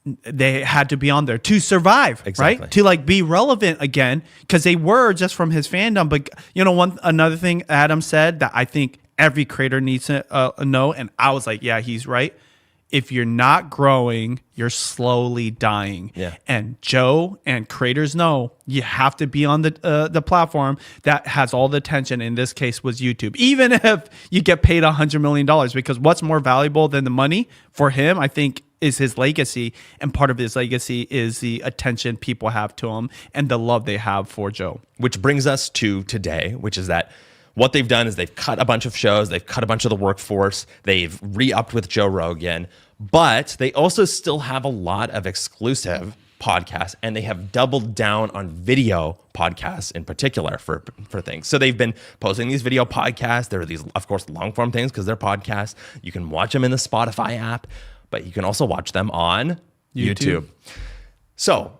They had to be on there to survive, exactly. Right? To like be relevant again, because they were just from his fandom. But another thing Adam said that I think every creator needs to know, and I was like, yeah, he's right. If you're not growing, you're slowly dying. Yeah. And Joe and creators know you have to be on the platform that has all the attention. In this case was YouTube. Even if you get paid $100 million, because what's more valuable than the money for him, I think, is his legacy. And part of his legacy is the attention people have to him and the love they have for Joe. Which brings us to today, which is that what they've done is they've cut a bunch of shows, they've cut a bunch of the workforce, they've re-upped with Joe Rogan, but they also still have a lot of exclusive podcasts, and they have doubled down on video podcasts in particular for things. So they've been posting these video podcasts. There are these, of course, long form things because they're podcasts. You can watch them in the Spotify app, but you can also watch them on YouTube. So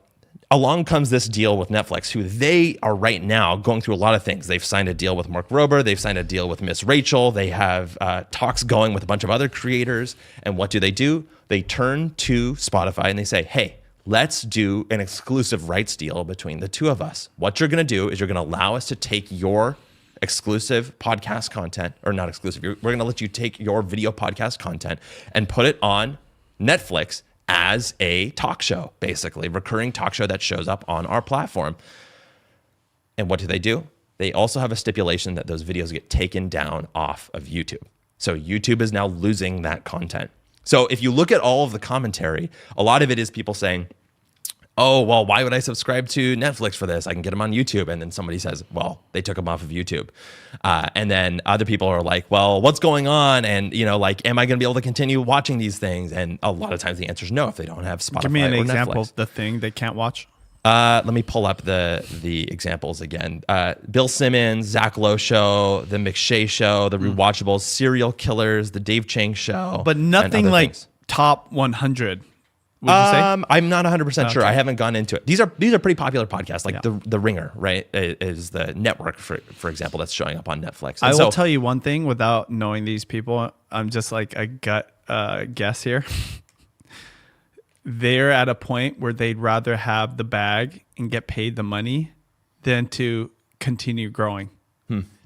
along comes this deal with Netflix, who they are right now going through a lot of things. They've signed a deal with Mark Rober. They've signed a deal with Miss Rachel. They have talks going with a bunch of other creators. And what do? they turn to Spotify and they say, hey, let's do an exclusive rights deal between the two of us. What you're going to do is you're going to allow us to take your exclusive podcast content, or not exclusive, we're going to let you take your video podcast content and put it on Netflix as a talk show, basically, recurring talk show that shows up on our platform. And what do? They also have a stipulation that those videos get taken down off of YouTube. So YouTube is now losing that content. So if you look at all of the commentary, a lot of it is people saying, oh, well, why would I subscribe to Netflix for this? I can get them on YouTube. And then somebody says, well, they took them off of YouTube. And then other people are like, well, what's going on? And, like, am I going to be able to continue watching these things? And a lot of times the answer is no if they don't have Spotify or Netflix. Give me an example of the thing they can't watch. Let me pull up the examples again. Bill Simmons, Zach Lowe Show, The McShay Show, The Rewatchables, Serial Killers, The Dave Chang Show. But nothing like things. Top 100. Would you say? I'm not 100% sure. I haven't gone into it. These are pretty popular podcasts, like the Ringer, right? Is the network, for example, that's showing up on Netflix. And I will tell you one thing without knowing these people. I'm just like a gut guess here. They're at a point where they'd rather have the bag and get paid the money than to continue growing.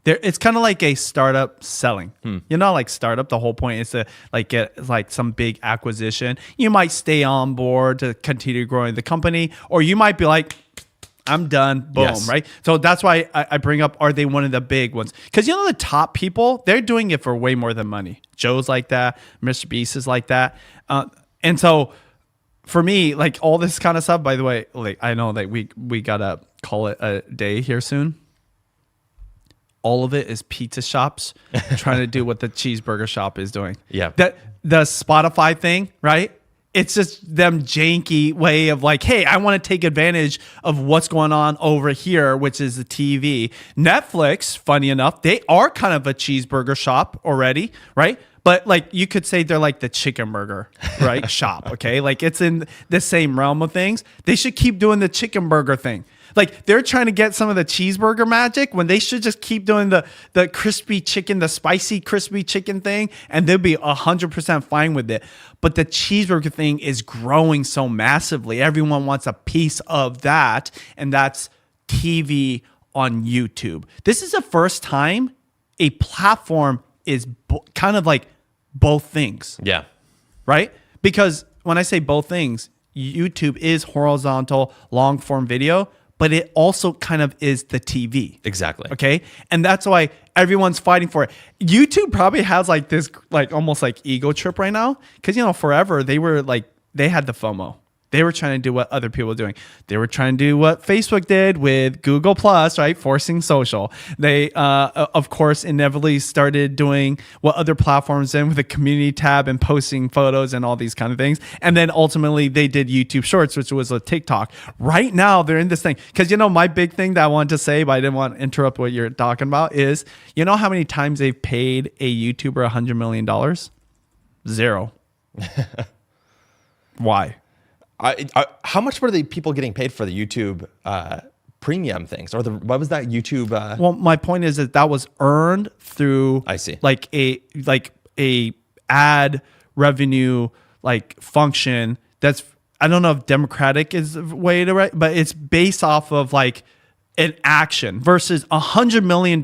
It's kind of like a startup selling. Like startup, the whole point is to like get like some big acquisition. You might stay on board to continue growing the company, or you might be like, I'm done. Boom. Yes. Right. So that's why I bring up, are they one of the big ones? Because the top people, they're doing it for way more than money. Joe's like that. Mr. Beast is like that. And so for me, like all this kind of stuff, by the way, like I know that we gotta call it a day here soon. All of it is pizza shops trying to do what the cheeseburger shop is doing. Yeah. The Spotify thing, right? It's just them janky way of like, hey, I want to take advantage of what's going on over here, which is the TV. Netflix, funny enough, they are kind of a cheeseburger shop already, right? But like you could say they're like the chicken burger, right? Shop, okay? Like it's in the same realm of things. They should keep doing the chicken burger thing. Like they're trying to get some of the cheeseburger magic when they should just keep doing the crispy chicken, the spicy crispy chicken thing, and they'll be 100% fine with it. But the cheeseburger thing is growing so massively. Everyone wants a piece of that, and that's TV on YouTube. This is the first time a platform is kind of like both things. Yeah. Right? Because when I say both things, YouTube is horizontal, long form video, but it also kind of is the TV. Exactly. Okay. And that's why everyone's fighting for it. YouTube probably has like this, like almost like ego trip right now. Cause forever they were like, they had the FOMO. They were trying to do what other people were doing. They were trying to do what Facebook did with Google Plus, right? Forcing social. They, of course, inevitably started doing what other platforms did with the community tab and posting photos and all these kind of things. And then ultimately they did YouTube Shorts, which was a TikTok. Right now they're in this thing. Because, my big thing that I wanted to say, but I didn't want to interrupt what you're talking about is, how many times they've paid a YouTuber $100 million? 0. Why? How much were the people getting paid for the YouTube premium things, or what was that YouTube? Well, my point is that was earned through. I see. Like a ad revenue function. That's, I don't know if democratic is the way to write, but it's based off of like an action versus $100 million.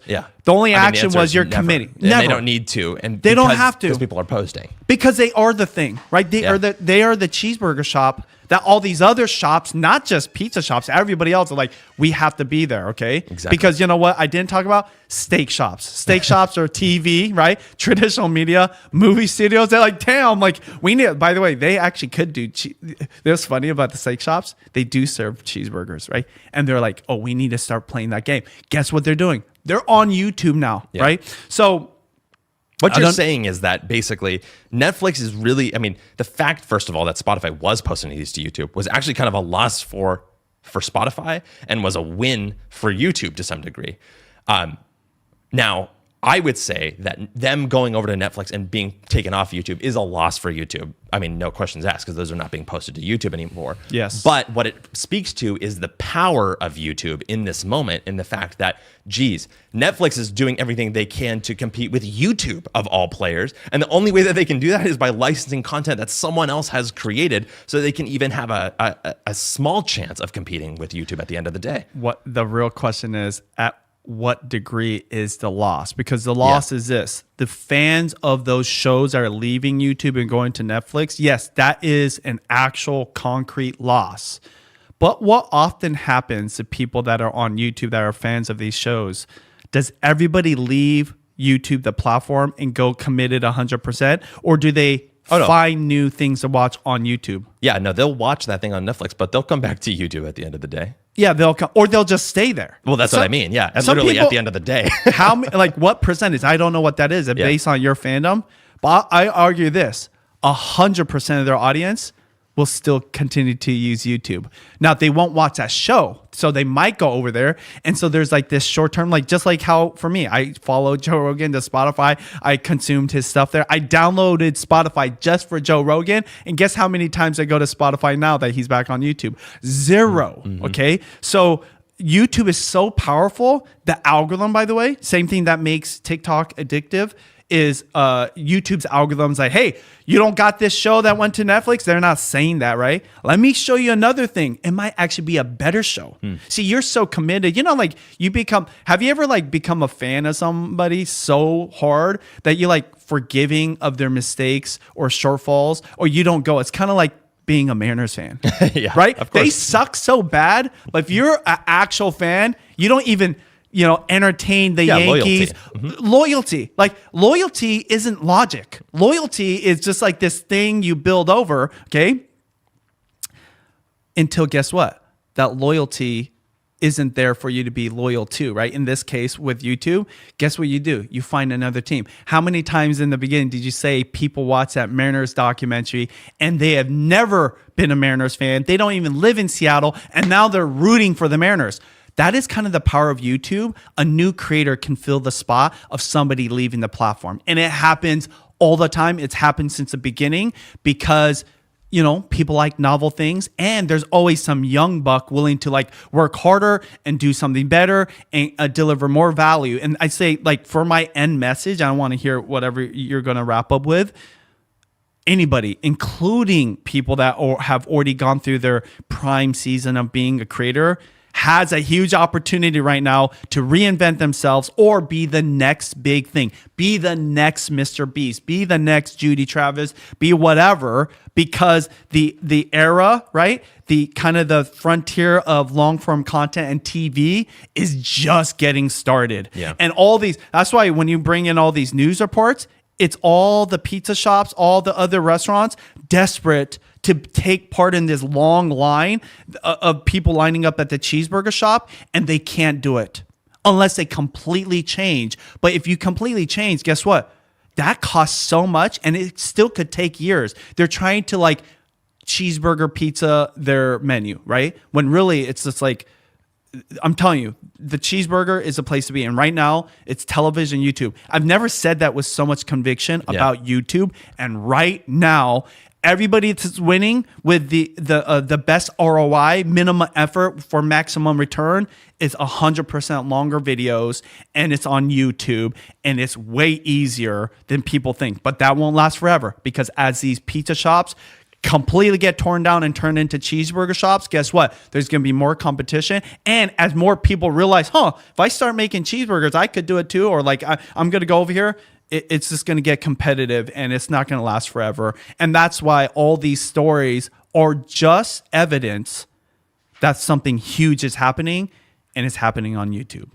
Yeah. The only action was your committee. Never. They don't need to, and they don't have to because people are posting. Because they are the thing, right? They are the cheeseburger shop that all these other shops, not just pizza shops, everybody else are like, we have to be there, okay? Exactly. Because you know what I didn't talk about? Steak shops. Steak shops are TV, right? Traditional media, movie studios. They're like, damn, like we need. By the way, they actually could do. There's funny about the steak shops. They do serve cheeseburgers, right? And they're like, oh, we need to start playing that game. Guess what they're doing? They're on YouTube now, right? So what you're saying is that basically Netflix is really, the fact, first of all, that Spotify was posting these to YouTube was actually kind of a loss for Spotify and was a win for YouTube to some degree. Now, I would say that them going over to Netflix and being taken off YouTube is a loss for YouTube. I mean, no questions asked, because those are not being posted to YouTube anymore. Yes. But what it speaks to is the power of YouTube in this moment, in the fact that, geez, Netflix is doing everything they can to compete with YouTube of all players. And the only way that they can do that is by licensing content that someone else has created, so they can even have a small chance of competing with YouTube at the end of the day. What the real question is, at what degree is the loss? Because the loss is this: the fans of those shows that are leaving YouTube and going to Netflix. Yes, that is an actual concrete loss. But what often happens to people that are on YouTube that are fans of these shows? Does everybody leave YouTube, the platform, and go committed 100%? Or do they find new things to watch on YouTube? Yeah, no, they'll watch that thing on Netflix, but they'll come back to YouTube at the end of the day. Yeah, they'll come, or they'll just stay there. Well, that's what I mean. Yeah, and literally at the end of the day. What percentage? I don't know what that is based on your fandom. But I argue this: 100% of their audience will still continue to use YouTube. Now, they won't watch that show, so they might go over there. And so there's like this short term, like just like how for me, I followed Joe Rogan to Spotify. I consumed his stuff there. I downloaded Spotify just for Joe Rogan. And guess how many times I go to Spotify now that he's back on YouTube? 0. Mm-hmm. Okay. So YouTube is so powerful. The algorithm, by the way, same thing that makes TikTok addictive, is YouTube's algorithms like, hey, you don't got this show that went to Netflix? They're not saying that, right? Let me show you another thing. It might actually be a better show. See, you're so committed. You know, like have you ever like become a fan of somebody so hard that you're like forgiving of their mistakes or shortfalls, or you don't go? It's kind of like being a Mariners fan, yeah, right? Of course. They suck so bad, but if you're an actual fan, you don't even entertain the Yankees. Loyalty. Like, loyalty isn't logic. Loyalty is just like this thing you build over, okay? Until, guess what? That loyalty isn't there for you to be loyal to, right? In this case with YouTube, guess what you do? You find another team. How many times in the beginning did you say people watch that Mariners documentary and they have never been a Mariners fan? They don't even live in Seattle, and now they're rooting for the Mariners. That is kind of the power of YouTube. A new creator can fill the spot of somebody leaving the platform. And it happens all the time. It's happened since the beginning because, people like novel things. And there's always some young buck willing to like work harder and do something better and deliver more value. And I say, like, for my end message, I want to hear whatever you're going to wrap up with. Anybody, including people that have already gone through their prime season of being a creator, has a huge opportunity right now to reinvent themselves or be the next big thing. Be the next Mr. Beast. Be the next Judy Travis. Be whatever, because the era, right? The kind of the frontier of long form content and TV is just getting started. Yeah. And all these, that's why when you bring in all these news reports, it's all the pizza shops, all the other restaurants desperate to take part in this long line of people lining up at the cheeseburger shop, and they can't do it unless they completely change. But if you completely change, guess what? That costs so much, and it still could take years. They're trying to like cheeseburger pizza their menu, right? When really it's just like, I'm telling you, the cheeseburger is a place to be. And right now, it's television, YouTube. I've never said that with so much conviction about YouTube. And right now, everybody that's winning with the best ROI, minimum effort for maximum return, is 100% longer videos, and it's on YouTube, and it's way easier than people think. But that won't last forever, because as these pizza shops completely get torn down and turned into cheeseburger shops, guess what? There's going to be more competition. And as more people realize, if I start making cheeseburgers, I could do it too. Or like, I'm going to go over here. It's just going to get competitive, and it's not going to last forever. And that's why all these stories are just evidence that something huge is happening, and it's happening on YouTube.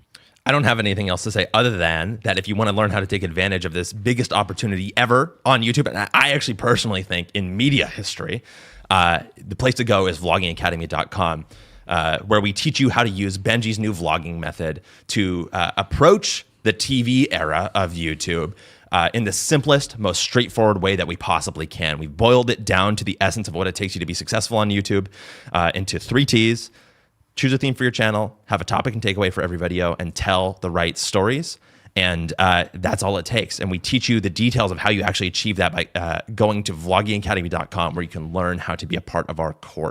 I don't have anything else to say other than that if you want to learn how to take advantage of this biggest opportunity ever on YouTube, and I actually personally think in media history, the place to go is vloggingacademy.com, where we teach you how to use Benji's new vlogging method to approach the TV era of YouTube in the simplest, most straightforward way that we possibly can. We've boiled it down to the essence of what it takes you to be successful on YouTube into 3 T's. Choose a theme for your channel, have a topic and takeaway for every video, and tell the right stories. And that's all it takes. And we teach you the details of how you actually achieve that by going to vloggingacademy.com, where you can learn how to be a part of our course.